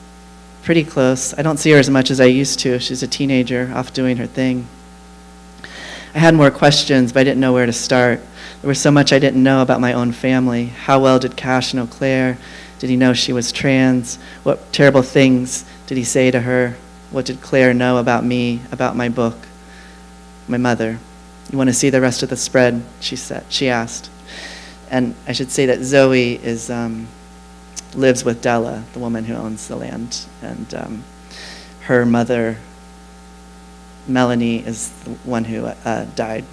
Pretty close. I don't see her as much as I used to. She's a teenager, off doing her thing. I had more questions, but I didn't know where to start. There was so much I didn't know about my own family. How well did Cash know Claire? Did he know she was trans? What terrible things did he say to her? What did Claire know about me, about my book, my mother? You want to see the rest of the spread? She asked. And I should say that Zoe lives with Della, the woman who owns the land, and her mother, Melanie, is the one who died.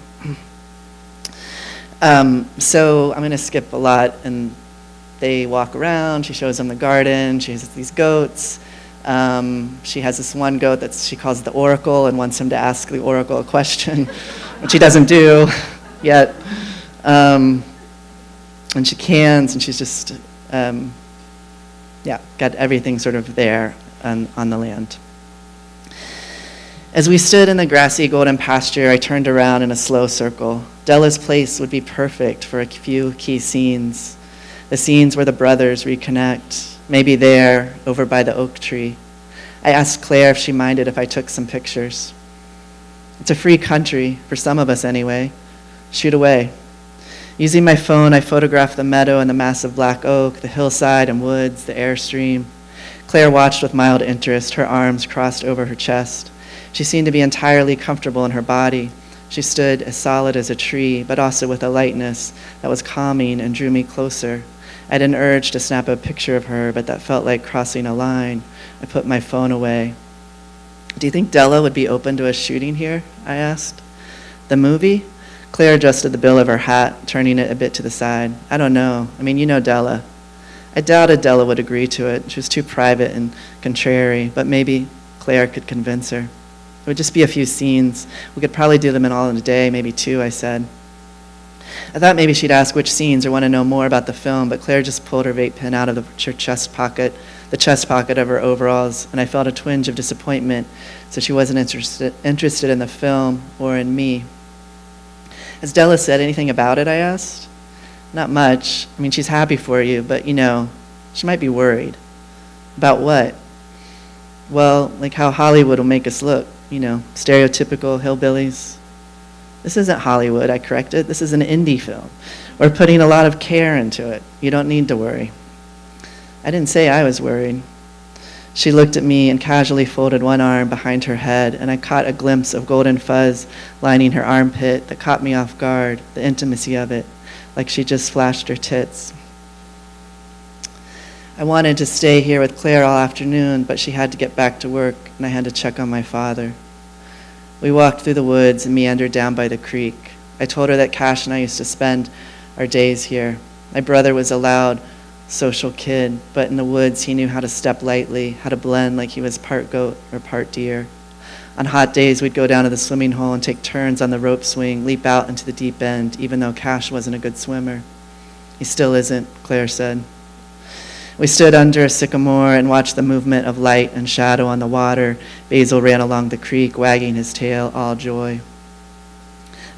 So I'm going to skip a lot, and they walk around. She shows them the garden. She has these goats. She has this one goat that she calls the Oracle and wants him to ask the Oracle a question, which he doesn't do yet. And she cans, and she's just, got everything sort of there on the land. As we stood in the grassy golden pasture, I turned around in a slow circle. Della's place would be perfect for a few key scenes. The scenes where the brothers reconnect, maybe there, over by the oak tree. I asked Claire if she minded if I took some pictures. It's a free country, for some of us anyway. Shoot away. Using my phone, I photographed the meadow and the massive black oak, the hillside and woods, the airstream. Claire watched with mild interest, her arms crossed over her chest. She seemed to be entirely comfortable in her body. She stood as solid as a tree, but also with a lightness that was calming and drew me closer. I had an urge to snap a picture of her, but that felt like crossing a line. I put my phone away. Do you think Della would be open to us shooting here? I asked. The movie? Claire adjusted the bill of her hat, turning it a bit to the side. I don't know. I mean, you know Della. I doubted Della would agree to it. She was too private and contrary, but maybe Claire could convince her. It would just be a few scenes. We could probably do them all in a day, maybe 2, I said. I thought maybe she'd ask which scenes or want to know more about the film, but Claire just pulled her vape pen out of her chest pocket of her overalls, and I felt a twinge of disappointment, so she wasn't interested in the film or in me. Has Della said anything about it, I asked? Not much. I mean, she's happy for you, but, she might be worried. About what? Well, like how Hollywood will make us look, stereotypical hillbillies. This isn't Hollywood, I corrected. This is an indie film. We're putting a lot of care into it. You don't need to worry. I didn't say I was worried. She looked at me and casually folded one arm behind her head, and I caught a glimpse of golden fuzz lining her armpit that caught me off guard, the intimacy of it, like she just flashed her tits. I wanted to stay here with Claire all afternoon, but she had to get back to work, and I had to check on my father. We walked through the woods and meandered down by the creek. I told her that Cash and I used to spend our days here. My brother was a loud, social kid, but in the woods he knew how to step lightly, how to blend like he was part goat or part deer. On hot days, we'd go down to the swimming hole and take turns on the rope swing, leap out into the deep end, even though Cash wasn't a good swimmer. He still isn't, Claire said. We stood under a sycamore and watched the movement of light and shadow on the water. Basil ran along the creek, wagging his tail, all joy.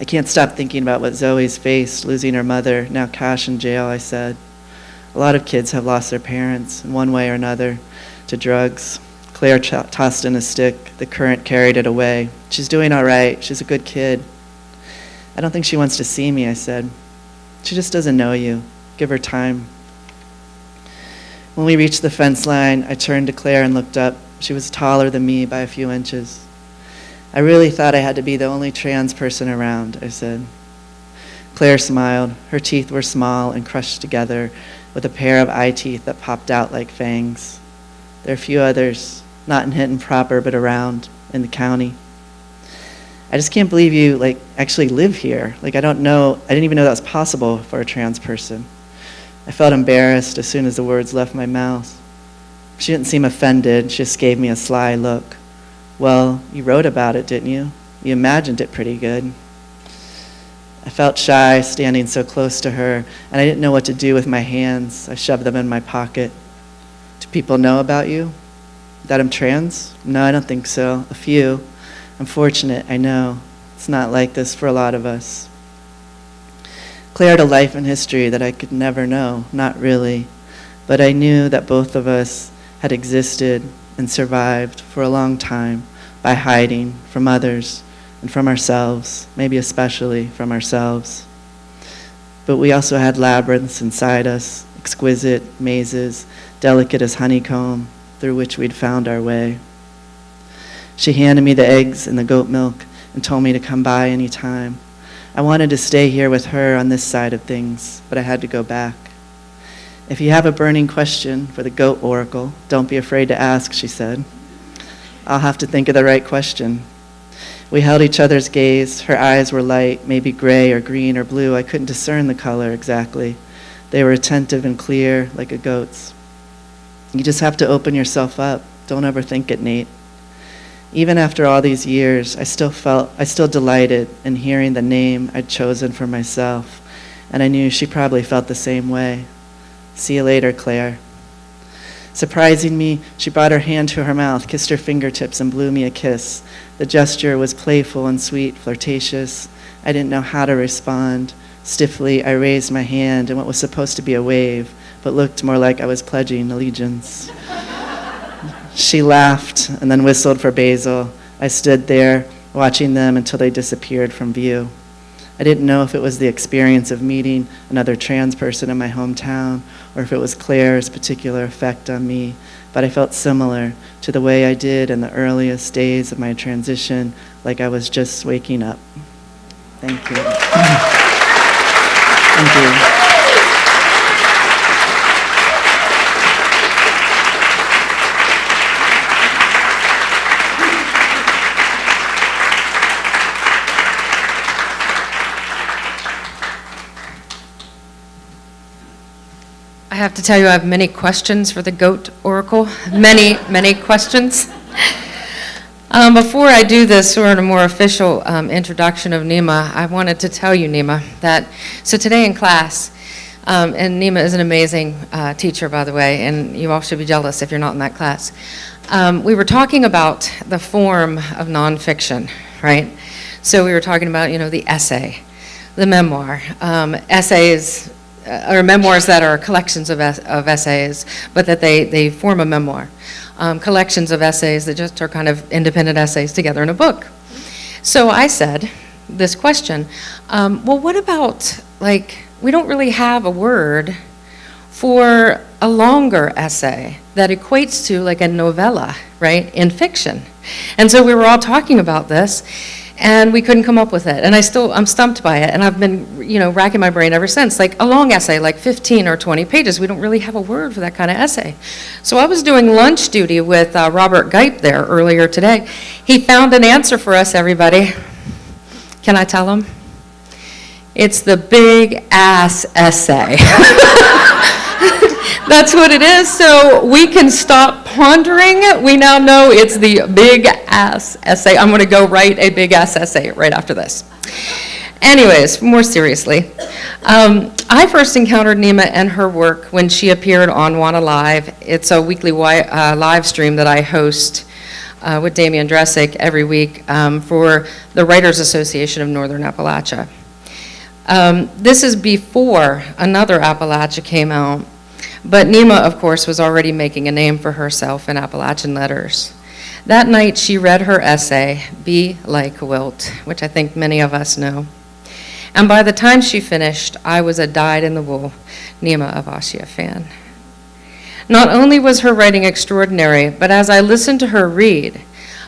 I can't stop thinking about what Zoe's faced, losing her mother, now Cash in jail, I said. A lot of kids have lost their parents, in one way or another, to drugs. Claire tossed in a stick. The current carried it away. She's doing all right. She's a good kid. I don't think she wants to see me, I said. She just doesn't know you. Give her time. When we reached the fence line, I turned to Claire and looked up. She was taller than me by a few inches. I really thought I had to be the only trans person around, I said. Claire smiled. Her teeth were small and crushed together with a pair of eye teeth that popped out like fangs. There are a few others, not in Hinton proper, but around in the county. I just can't believe you, actually live here. I didn't even know that was possible for a trans person. I felt embarrassed as soon as the words left my mouth. She didn't seem offended, she just gave me a sly look. Well, you wrote about it, didn't you? You imagined it pretty good. I felt shy standing so close to her, and I didn't know what to do with my hands. I shoved them in my pocket. Do people know about you? That I'm trans? No, I don't think so. A few. I'm fortunate, I know. It's not like this for a lot of us. Claire had a life and history that I could never know, not really. But I knew that both of us had existed and survived for a long time by hiding from others and from ourselves, maybe especially from ourselves. But we also had labyrinths inside us, exquisite mazes, delicate as honeycomb, through which we'd found our way. She handed me the eggs and the goat milk and told me to come by any time. I wanted to stay here with her on this side of things, but I had to go back. If you have a burning question for the goat oracle, don't be afraid to ask, she said. I'll have to think of the right question. We held each other's gaze. Her eyes were light, maybe gray or green or blue. I couldn't discern the color exactly. They were attentive and clear, like a goat's. You just have to open yourself up. Don't overthink it, Nate. Even after all these years, I still delighted in hearing the name I'd chosen for myself, and I knew she probably felt the same way. See you later, Claire. Surprising me, she brought her hand to her mouth, kissed her fingertips, and blew me a kiss. The gesture was playful and sweet, flirtatious. I didn't know how to respond. Stiffly, I raised my hand in what was supposed to be a wave, but looked more like I was pledging allegiance. She laughed and then whistled for Basil. I stood there, watching them until they disappeared from view. I didn't know if it was the experience of meeting another trans person in my hometown or if it was Claire's particular effect on me, but I felt similar to the way I did in the earliest days of my transition, like I was just waking up. Thank you. Thank you. I have to tell you, I have many questions for the goat oracle. Many, many questions. Before I do this sort of more official introduction of Neema, I wanted to tell you, Neema, that so today in class, and Neema is an amazing teacher, by the way, and you all should be jealous if you're not in that class. We were talking about the form of nonfiction, right? So we were talking about, the essay, the memoir, essays, or memoirs that are collections of essays, but that they form a memoir. Collections of essays that just are kind of independent essays together in a book. So I said this question, well, what about, we don't really have a word for a longer essay that equates to like a novella, right, in fiction. And so we were all talking about this, and we couldn't come up with it. And I'm stumped by it, and I've been, racking my brain ever since. Like a long essay, like 15 or 20 pages, we don't really have a word for that kind of essay. So I was doing lunch duty with Robert Geip there earlier today. He found an answer for us, everybody. Can I tell him? It's the big ass essay. That's what it is, so we can stop pondering. We now know it's the big ass essay. I'm going to go write a big ass essay right after this. Anyways, more seriously, I first encountered Neema and her work when she appeared on Wanna Live. It's a weekly live stream that I host with Damian Dressick every week for the Writers Association of Northern Appalachia. This is before another Appalachia came out. But Neema, of course, was already making a name for herself in Appalachian letters. That night, she read her essay, Be Like Wilt, which I think many of us know. And by the time she finished, I was a dyed-in-the-wool Neema Avashia fan. Not only was her writing extraordinary, but as I listened to her read,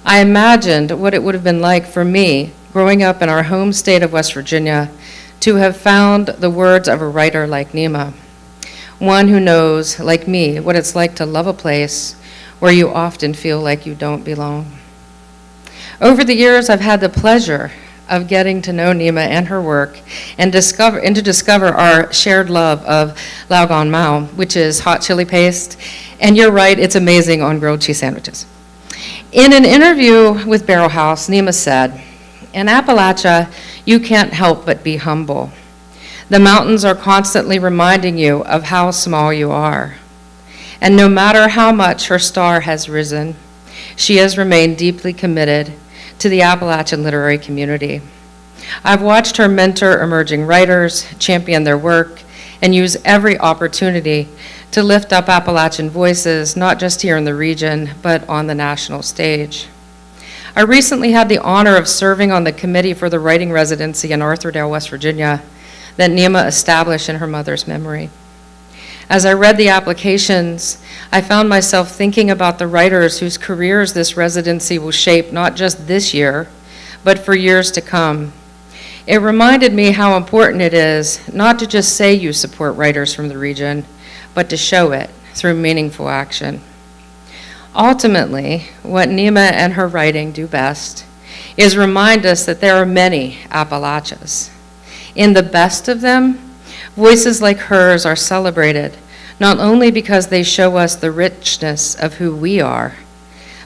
I imagined what it would have been like for me, growing up in our home state of West Virginia, to have found the words of a writer like Neema. One who knows, like me, what it's like to love a place where you often feel like you don't belong. Over the years, I've had the pleasure of getting to know Neema and her work and to discover our shared love of lao gan mao, which is hot chili paste. And you're right, it's amazing on grilled cheese sandwiches. In an interview with Barrel House, Neema said, "In Appalachia, you can't help but be humble. The mountains are constantly reminding you of how small you are. And no matter how much her star has risen, she has remained deeply committed to the Appalachian literary community. I've watched her mentor emerging writers, champion their work, and use every opportunity to lift up Appalachian voices, not just here in the region, but on the national stage. I recently had the honor of serving on the committee for the writing residency in Arthurdale, West Virginia, that Neema established in her mother's memory. As I read the applications, I found myself thinking about the writers whose careers this residency will shape not just this year, but for years to come. It reminded me how important it is not to just say you support writers from the region, but to show it through meaningful action. Ultimately, what Neema and her writing do best is remind us that there are many Appalachias. In the best of them, voices like hers are celebrated, not only because they show us the richness of who we are,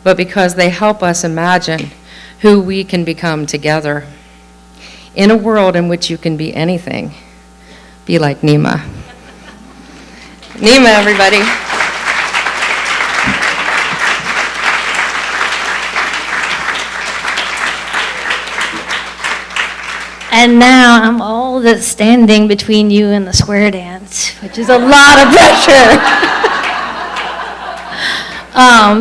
but because they help us imagine who we can become together. In a world in which you can be anything, be like Neema. Neema, everybody. And now I'm all that's standing between you and the square dance, which is a lot of pressure.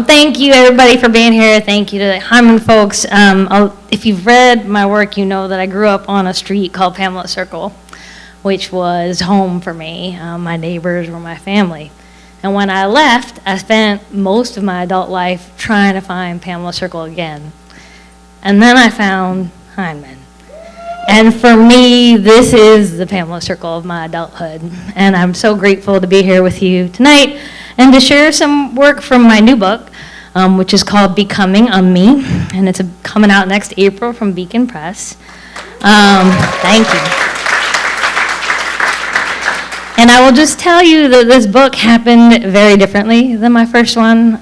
Thank you, everybody, for being here. Thank you to the Hyman folks. If you've read my work, you know that I grew up on a street called Pamela Circle, which was home for me. My neighbors were my family. And when I left, I spent most of my adult life trying to find Pamela Circle again. And then I found Hyman. And for me, this is the Pamela Circle of my adulthood. And I'm so grateful to be here with you tonight and to share some work from my new book, which is called Becoming on Me. And it's coming out next April from Beacon Press. Thank you. And I will just tell you that this book happened very differently than my first one.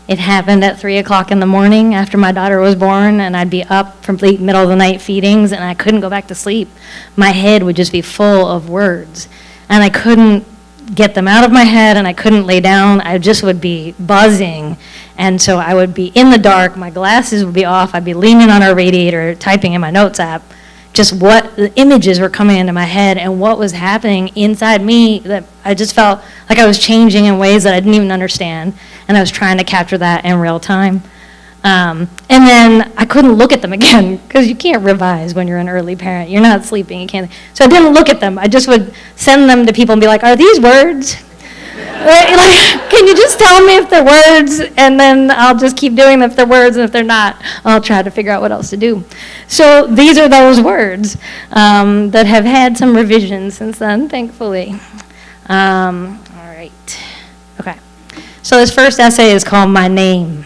It happened at 3 o'clock in the morning after my daughter was born, and I'd be up from the middle of the night feedings, and I couldn't go back to sleep. My head would just be full of words, and I couldn't get them out of my head, and I couldn't lay down. I just would be buzzing, and so I would be in the dark. My glasses would be off. I'd be leaning on our radiator, typing in my notes app, just what the images were coming into my head and what was happening inside me, that I just felt like I was changing in ways that I didn't even understand, and I was trying to capture that in real time. And then I couldn't look at them again, because you can't revise when you're an early parent. You're not sleeping, you can't. So I didn't look at them. I just would send them to people and be like, are these words? Like, can you just tell me if they're words, and then I'll just keep doing them if they're words, and if they're not, I'll try to figure out what else to do. So these are those words that have had some revisions since then, thankfully. All right. Okay. So this first essay is called My Name.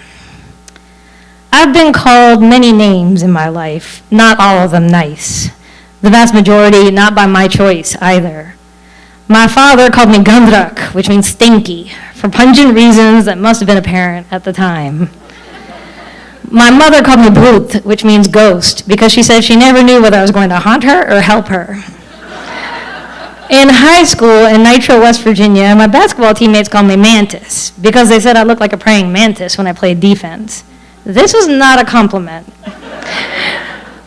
I've been called many names in my life, not all of them nice. The vast majority not by my choice either. My father called me Gandrak, which means stinky, for pungent reasons that must have been apparent at the time. My mother called me Bhoot, which means ghost, because she said she never knew whether I was going to haunt her or help her. In high school in Nitro, West Virginia, my basketball teammates called me Mantis, because they said I looked like a praying mantis when I played defense. This was not a compliment.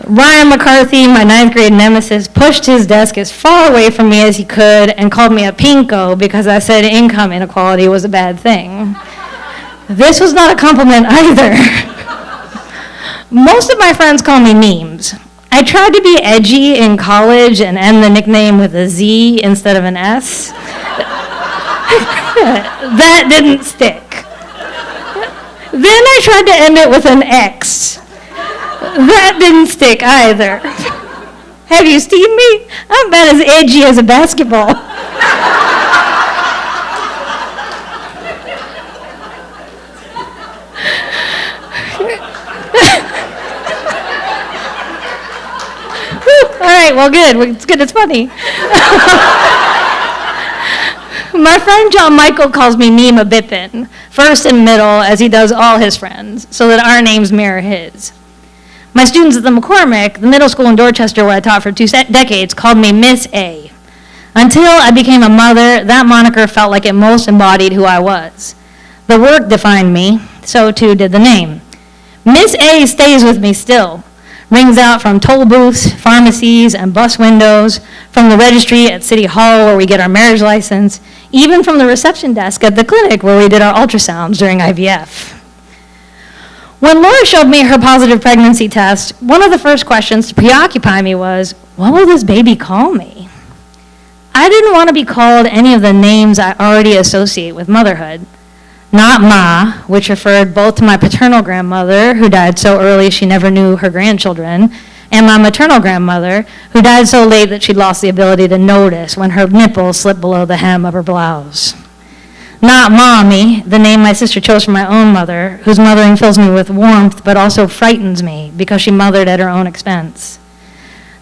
Ryan McCarthy, my 9th grade nemesis, pushed his desk as far away from me as he could and called me a pinko because I said income inequality was a bad thing. This was not a compliment either. Most of my friends call me Memes. I tried to be edgy in college and end the nickname with a Z instead of an S. That didn't stick. Then I tried to end it with an X. That didn't stick either. Have you seen me? I'm about as edgy as a basketball. right, well, good. It's good, it's funny. My friend John Michael calls me Neema Bippin, first and middle, as he does all his friends, so that our names mirror his. My students at the McCormick, the middle school in Dorchester where I taught for 2 decades, called me Miss A. Until I became a mother, that moniker felt like it most embodied who I was. The work defined me, so too did the name. Miss A stays with me still. Rings out from toll booths, pharmacies, and bus windows, from the registry at City Hall where we get our marriage license, even from the reception desk at the clinic where we did our ultrasounds during IVF. When Laura showed me her positive pregnancy test, one of the first questions to preoccupy me was, what will this baby call me? I didn't want to be called any of the names I already associate with motherhood. Not Ma, which referred both to my paternal grandmother, who died so early she never knew her grandchildren, and my maternal grandmother, who died so late that she'd lost the ability to notice when her nipples slipped below the hem of her blouse. Not Mommy, the name my sister chose for my own mother, whose mothering fills me with warmth but also frightens me because she mothered at her own expense.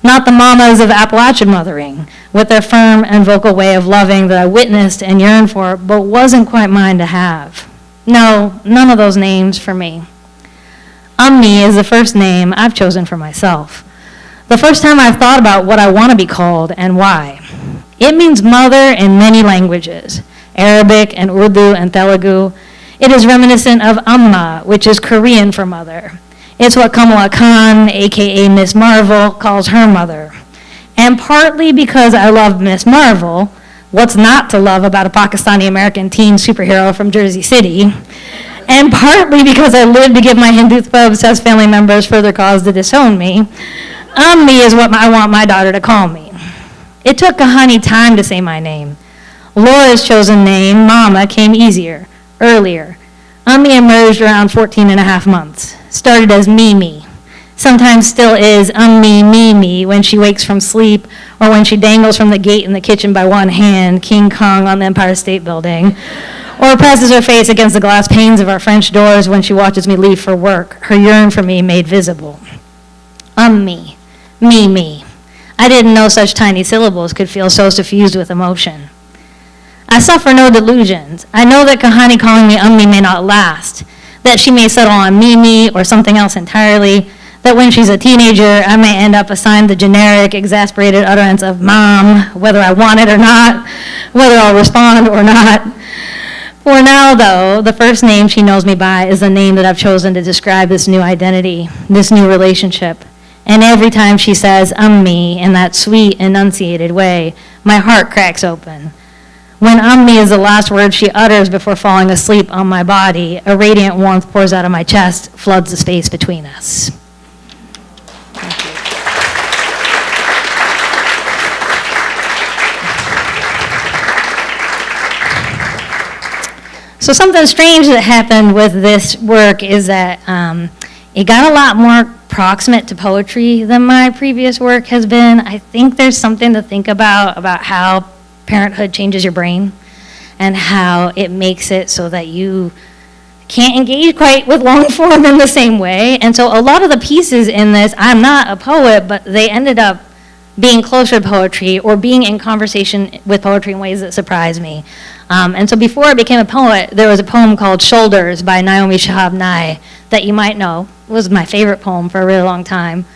Not the mamas of Appalachian mothering, with their firm and vocal way of loving that I witnessed and yearned for, but wasn't quite mine to have. No, none of those names for me. Ummi is the first name I've chosen for myself. The first time I've thought about what I want to be called and why. It means mother in many languages, Arabic and Urdu and Telugu. It is reminiscent of Amma, which is Korean for mother. It's what Kamala Khan, aka Miss Marvel, calls her mother. And partly because I love Miss Marvel, what's not to love about a Pakistani-American teen superhero from Jersey City, and partly because I live to give my Hindutva-obsessed family members further cause to disown me, Ummi is what I want my daughter to call me. It took Kahani time to say my name. Laura's chosen name, Mama, came easier, earlier. Ummi emerged around 14 and a half months. Started as Mimi. Sometimes still is Ummi Mimi when she wakes from sleep or when she dangles from the gate in the kitchen by one hand, King Kong on the Empire State Building, or presses her face against the glass panes of our French doors when she watches me leave for work, her yearn for me made visible. Ummi, Mimi. I didn't know such tiny syllables could feel so suffused with emotion. I suffer no delusions. I know that Kahani calling me Ummi may not last, that she may settle on Mimi or something else entirely, that when she's a teenager, I may end up assigned the generic, exasperated utterance of Mom, whether I want it or not, whether I'll respond or not. For now, though, the first name she knows me by is the name that I've chosen to describe this new identity, this new relationship. And every time she says Ummi in that sweet, enunciated way, my heart cracks open. When Ummi is the last word she utters before falling asleep on my body, a radiant warmth pours out of my chest, floods the space between us. So something strange that happened with this work is that it got a lot more proximate to poetry than my previous work has been. I think there's something to think about how parenthood changes your brain and how it makes it so that you can't engage quite with long form in the same way. And so a lot of the pieces in this, I'm not a poet, but they ended up being closer to poetry or being in conversation with poetry in ways that surprised me. And so before I became a poet, there was a poem called Shoulders by Naomi Shihab Nye that you might know. It was my favorite poem for a really long time.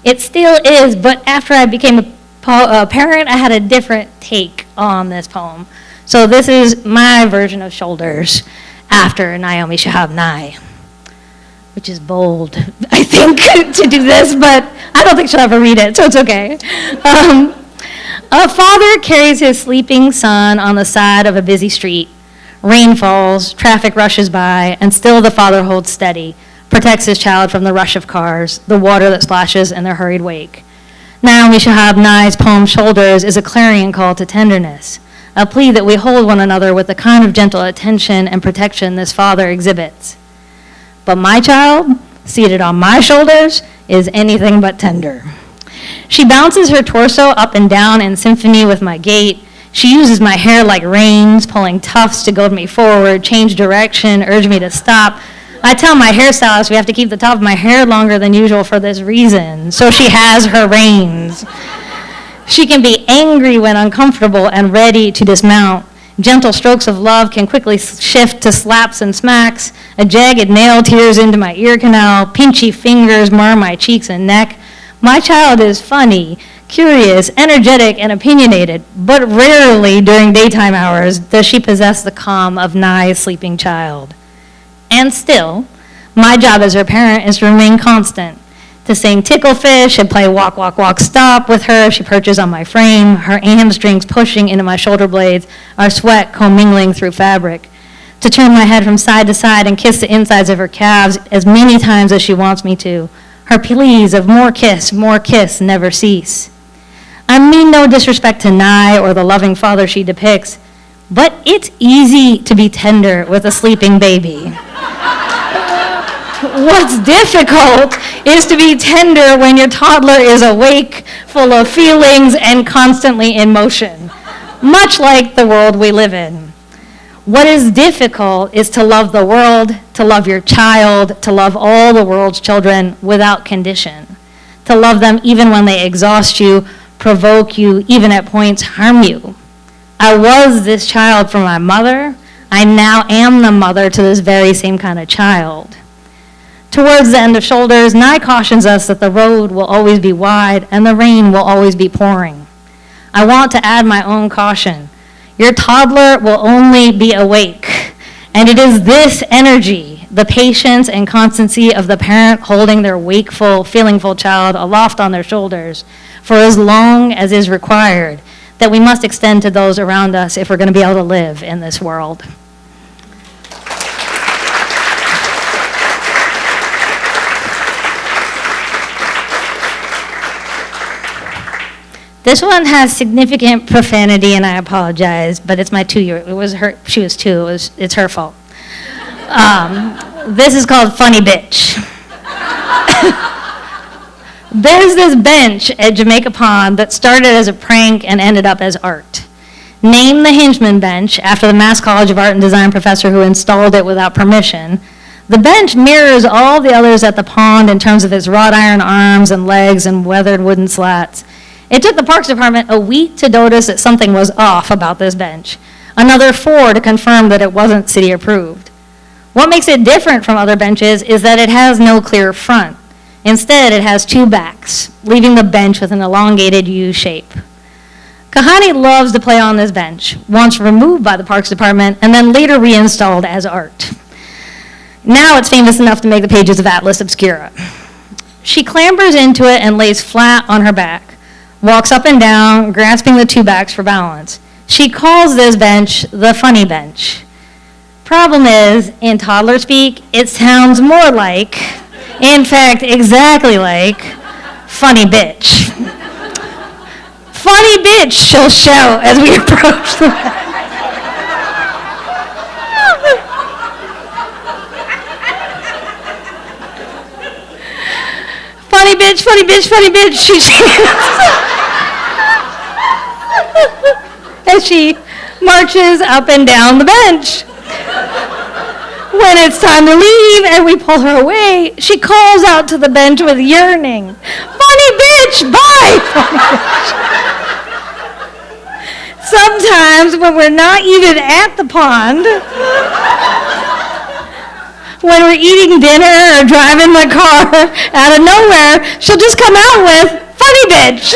It still is, but after I became a parent, I had a different take on this poem. So this is my version of Shoulders after Naomi Shihab Nye, which is bold, I think, to do this, but I don't think she'll ever read it, so it's okay. A father carries his sleeping son on the side of a busy street. Rain falls, traffic rushes by, and still the father holds steady, protects his child from the rush of cars, the water that splashes in their hurried wake. Naomi Shihab Nye's poem Shoulders is a clarion call to tenderness, a plea that we hold one another with the kind of gentle attention and protection this father exhibits. But my child, seated on my shoulders, is anything but tender. She bounces her torso up and down in symphony with my gait. She uses my hair like reins, pulling tufts to goad me forward, change direction, urge me to stop. I tell my hairstylist we have to keep the top of my hair longer than usual for this reason, so she has her reins. She can be angry when uncomfortable and ready to dismount. Gentle strokes of love can quickly shift to slaps and smacks. A jagged nail tears into my ear canal. Pinchy fingers mar my cheeks and neck. My child is funny, curious, energetic, and opinionated, but rarely during daytime hours does she possess the calm of Nye's sleeping child. And still, my job as her parent is to remain constant, to sing ticklefish and play walk, walk, walk, stop with her as she perches on my frame, her hamstrings pushing into my shoulder blades, our sweat commingling through fabric, to turn my head from side to side and kiss the insides of her calves as many times as she wants me to. Her pleas of more kiss, never cease. I mean no disrespect to Nye or the loving father she depicts, but it's easy to be tender with a sleeping baby. What's difficult is to be tender when your toddler is awake, full of feelings, and constantly in motion, much like the world we live in. What is difficult is to love the world, to love your child, to love all the world's children without condition, to love them even when they exhaust you, provoke you, even at points harm you. I was this child for my mother. I now am the mother to this very same kind of child. Towards the end of Shoulders, Nye cautions us that the road will always be wide and the rain will always be pouring. I want to add my own caution. Your toddler will only be awake, and it is this energy, the patience and constancy of the parent holding their wakeful, feelingful child aloft on their shoulders for as long as is required, that we must extend to those around us if we're going to be able to live in this world. This one has significant profanity, and I apologize, but it's my 2-year. It was her. She was 2. It's her fault. This is called Funny Bitch. There's this bench at Jamaica Pond that started as a prank and ended up as art. Named the Hinchman Bench after the Mass College of Art and Design professor who installed it without permission. The bench mirrors all the others at the pond in terms of its wrought iron arms and legs and weathered wooden slats. It took the Parks Department a week to notice that something was off about this bench. Another 4 to confirm that it wasn't city approved. What makes it different from other benches is that it has no clear front. Instead, it has 2 backs, leaving the bench with an elongated U shape. Kahani loves to play on this bench, once removed by the Parks Department and then later reinstalled as art. Now it's famous enough to make the pages of Atlas Obscura. She clambers into it and lays flat on her back. Walks up and down, grasping the 2 backs for balance. She calls this bench the funny bench. Problem is, in toddler speak, it sounds more like, in fact, exactly like, funny bitch. Funny bitch, she'll shout as we approach the back. Funny bitch, funny bitch, funny bitch, she chants. As she marches up and down the bench. When it's time to leave and we pull her away, she calls out to the bench with yearning. Funny bitch, bye, funny bitch. Sometimes when we're not even at the pond, when we're eating dinner or driving the car, out of nowhere, she'll just come out with, funny bitch.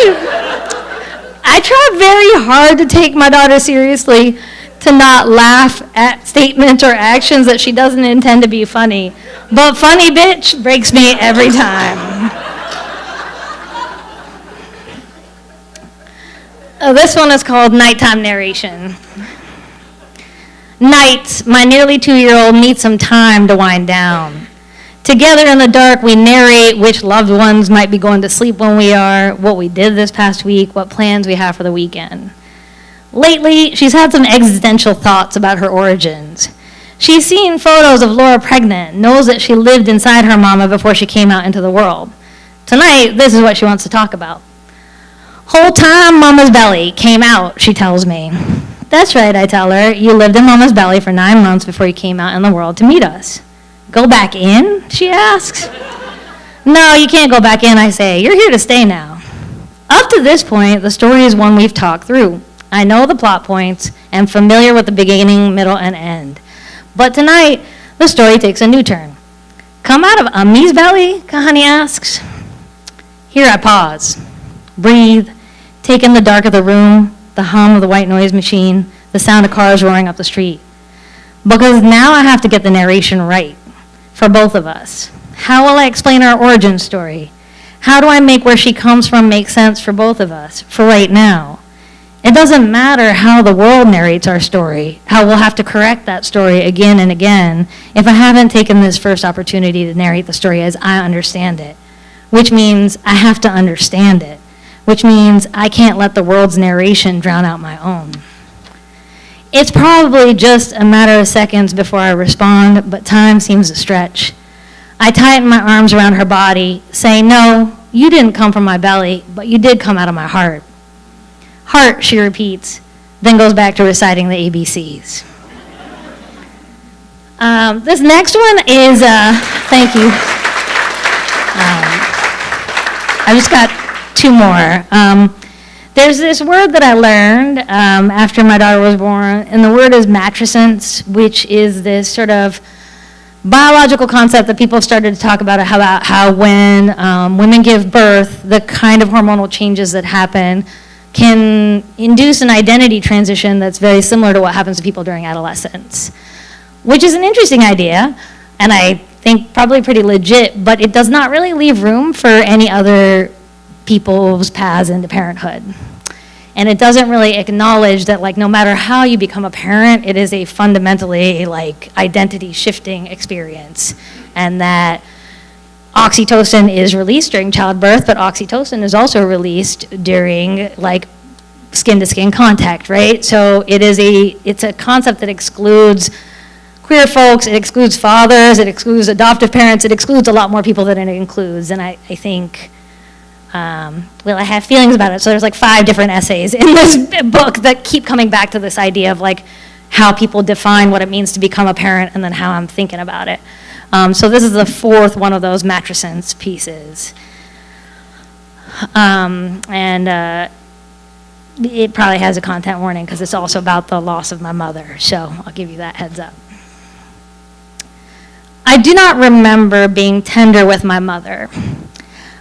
I try very hard to take my daughter seriously, to not laugh at statements or actions that she doesn't intend to be funny. But funny bitch breaks me every time. This one is called Nighttime Narration. Nights, my nearly 2-year-old needs some time to wind down. Together in the dark, we narrate which loved ones might be going to sleep when we are, what we did this past week, what plans we have for the weekend. Lately, she's had some existential thoughts about her origins. She's seen photos of Laura pregnant, knows that she lived inside her mama before she came out into the world. Tonight, this is what she wants to talk about. Whole time Mama's belly came out, she tells me. That's right, I tell her. You lived in Mama's belly for 9 months before you came out in the world to meet us. Go back in, she asks. No, you can't go back in, I say. You're here to stay now. Up to this point, the story is one we've talked through. I know the plot points and familiar with the beginning, middle, and end. But tonight, the story takes a new turn. Come out of Ammi's belly? Kahani asks. Here I pause, breathe, take in the dark of the room, the hum of the white noise machine, the sound of cars roaring up the street. Because now I have to get the narration right for both of us. How will I explain our origin story? How do I make where she comes from make sense for both of us, for right now? It doesn't matter how the world narrates our story, how we'll have to correct that story again and again if I haven't taken this first opportunity to narrate the story as I understand it, which means I have to understand it, which means I can't let the world's narration drown out my own. It's probably just a matter of seconds before I respond, but time seems to stretch. I tighten my arms around her body, saying, no, you didn't come from my belly, but you did come out of my heart. Heart, she repeats, then goes back to reciting the ABCs. This next one is, thank you. I just got two more. There's this word that I learned after my daughter was born, and the word is matrescence, which is this sort of biological concept that people started to talk about how when women give birth, the kind of hormonal changes that happen can induce an identity transition that's very similar to what happens to people during adolescence, which is an interesting idea, and I think probably pretty legit, but it does not really leave room for any other people's paths into parenthood. And it doesn't really acknowledge that, like, no matter how you become a parent, it is a fundamentally, like, identity shifting experience, and that oxytocin is released during childbirth, but oxytocin is also released during, like, skin-to-skin contact, right? So it's a concept that excludes queer folks, it excludes fathers, it excludes adoptive parents, it excludes a lot more people than it includes, and I think, well, I have feelings about it. So there's like 5 different essays in this book that keep coming back to this idea of, like, how people define what it means to become a parent and then how I'm thinking about it. So this is the 4th one of those matrescence pieces. It probably has a content warning because it's also about the loss of my mother. So I'll give you that heads up. I do not remember being tender with my mother.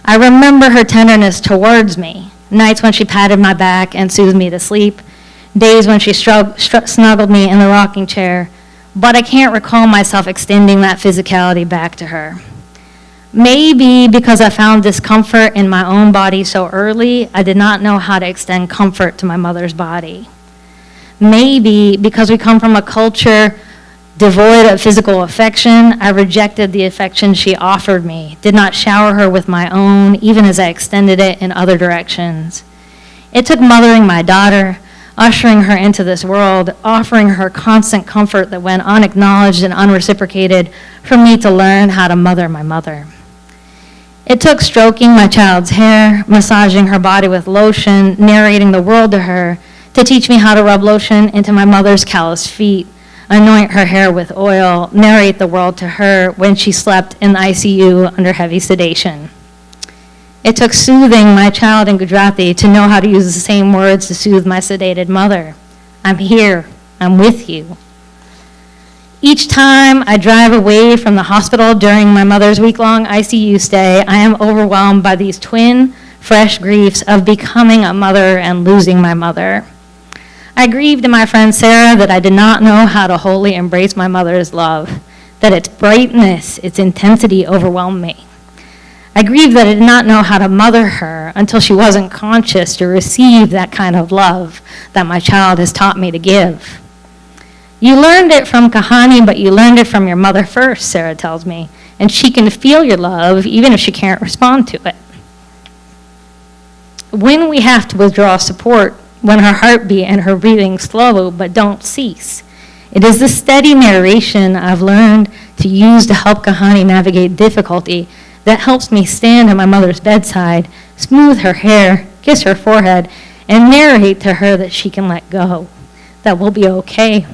I remember her tenderness towards me, nights when she patted my back and soothed me to sleep, days when she snuggled me in the rocking chair, but I can't recall myself extending that physicality back to her. Maybe because I found discomfort in my own body so early, I did not know how to extend comfort to my mother's body. Maybe because we come from a culture devoid of physical affection, I rejected the affection she offered me, did not shower her with my own, even as I extended it in other directions. It took mothering my daughter, ushering her into this world, offering her constant comfort that went unacknowledged and unreciprocated, for me to learn how to mother my mother. It took stroking my child's hair, massaging her body with lotion, narrating the world to her, to teach me how to rub lotion into my mother's calloused feet, anoint her hair with oil, narrate the world to her when she slept in the ICU under heavy sedation. It took soothing my child in Gujarati to know how to use the same words to soothe my sedated mother. I'm here, I'm with you. Each time I drive away from the hospital during my mother's week-long ICU stay, I am overwhelmed by these twin, fresh griefs of becoming a mother and losing my mother. I grieved to my friend Sarah that I did not know how to wholly embrace my mother's love, that its brightness, its intensity overwhelmed me. I grieved that I did not know how to mother her until she wasn't conscious to receive that kind of love that my child has taught me to give. You learned it from Kahani, but you learned it from your mother first, Sarah tells me, and she can feel your love even if she can't respond to it. When we have to withdraw support, when her heartbeat and her breathing slow but don't cease, it is the steady narration I've learned to use to help Kahani navigate difficulty that helps me stand at my mother's bedside, smooth her hair, kiss her forehead, and narrate to her that she can let go, that we'll be okay,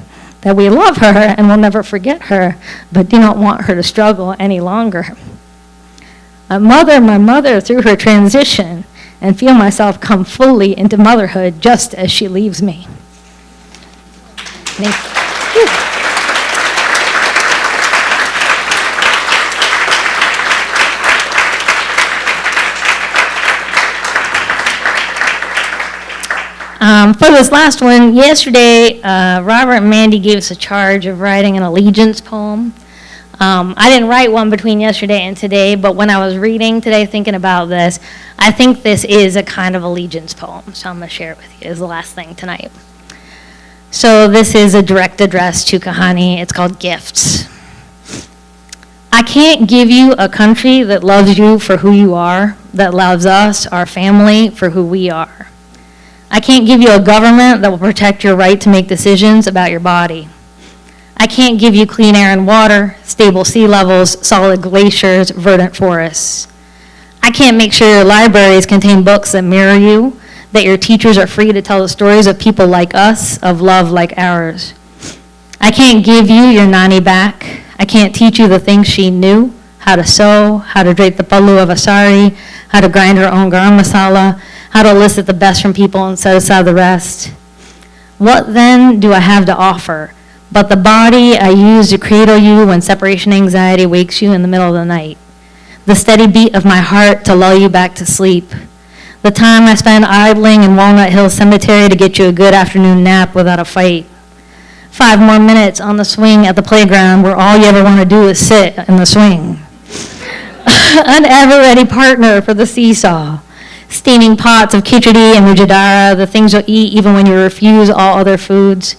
that we love her and will never forget her, but do not want her to struggle any longer. My mother through her transition, and feel myself come fully into motherhood just as she leaves me. Thank you. For this last one, yesterday, Robert and Mandy gave us a charge of writing an allegiance poem. I didn't write one between yesterday and today, but when I was reading today, thinking about this, I think this is a kind of allegiance poem, so I'm going to share it with you as the last thing tonight. So this is a direct address to Kahani. It's called Gifts. I can't give you a country that loves you for who you are, that loves us, our family, for who we are. I can't give you a government that will protect your right to make decisions about your body. I can't give you clean air and water, stable sea levels, solid glaciers, verdant forests. I can't make sure your libraries contain books that mirror you, that your teachers are free to tell the stories of people like us, of love like ours. I can't give you your nani back. I can't teach you the things she knew, how to sew, how to drape the pallu of a sari, how to grind her own garam masala, how to elicit the best from people and set aside the rest. What then do I have to offer but the body I use to cradle you when separation anxiety wakes you in the middle of the night? The steady beat of my heart to lull you back to sleep. The time I spend idling in Walnut Hill Cemetery to get you a good afternoon nap without a fight. 5 more minutes on the swing at the playground where all you ever want to do is sit in the swing. An ever-ready partner for the seesaw. Steaming pots of khichdi and mujadara, the things you'll eat even when you refuse all other foods.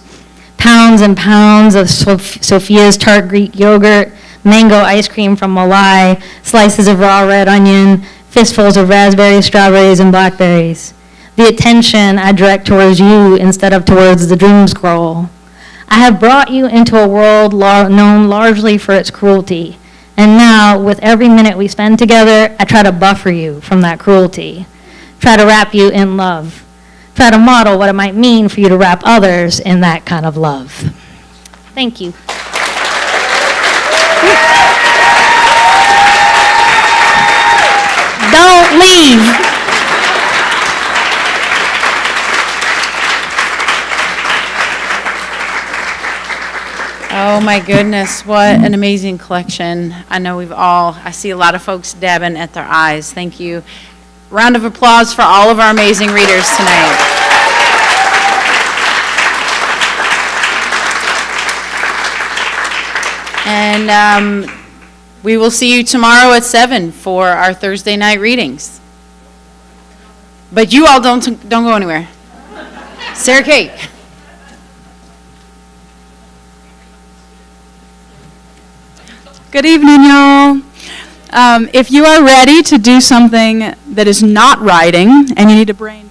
Pounds and pounds of Sophia's tart Greek yogurt, mango ice cream from Malai, slices of raw red onion, fistfuls of raspberries, strawberries, and blackberries. The attention I direct towards you instead of towards the dream scroll. I have brought you into a world known largely for its cruelty. And now, with every minute we spend together, I try to buffer you from that cruelty. Try to wrap you in love. Try to model what it might mean for you to wrap others in that kind of love. Thank you. Don't leave. Oh my goodness, what an amazing collection. I know I see a lot of folks dabbing at their eyes. Thank you. Round of applause for all of our amazing readers tonight. And we will see you tomorrow at 7 for our Thursday night readings. But you all don't go anywhere. Sarah Kate. Good evening, y'all. If you are ready to do something that is not writing and you need a brain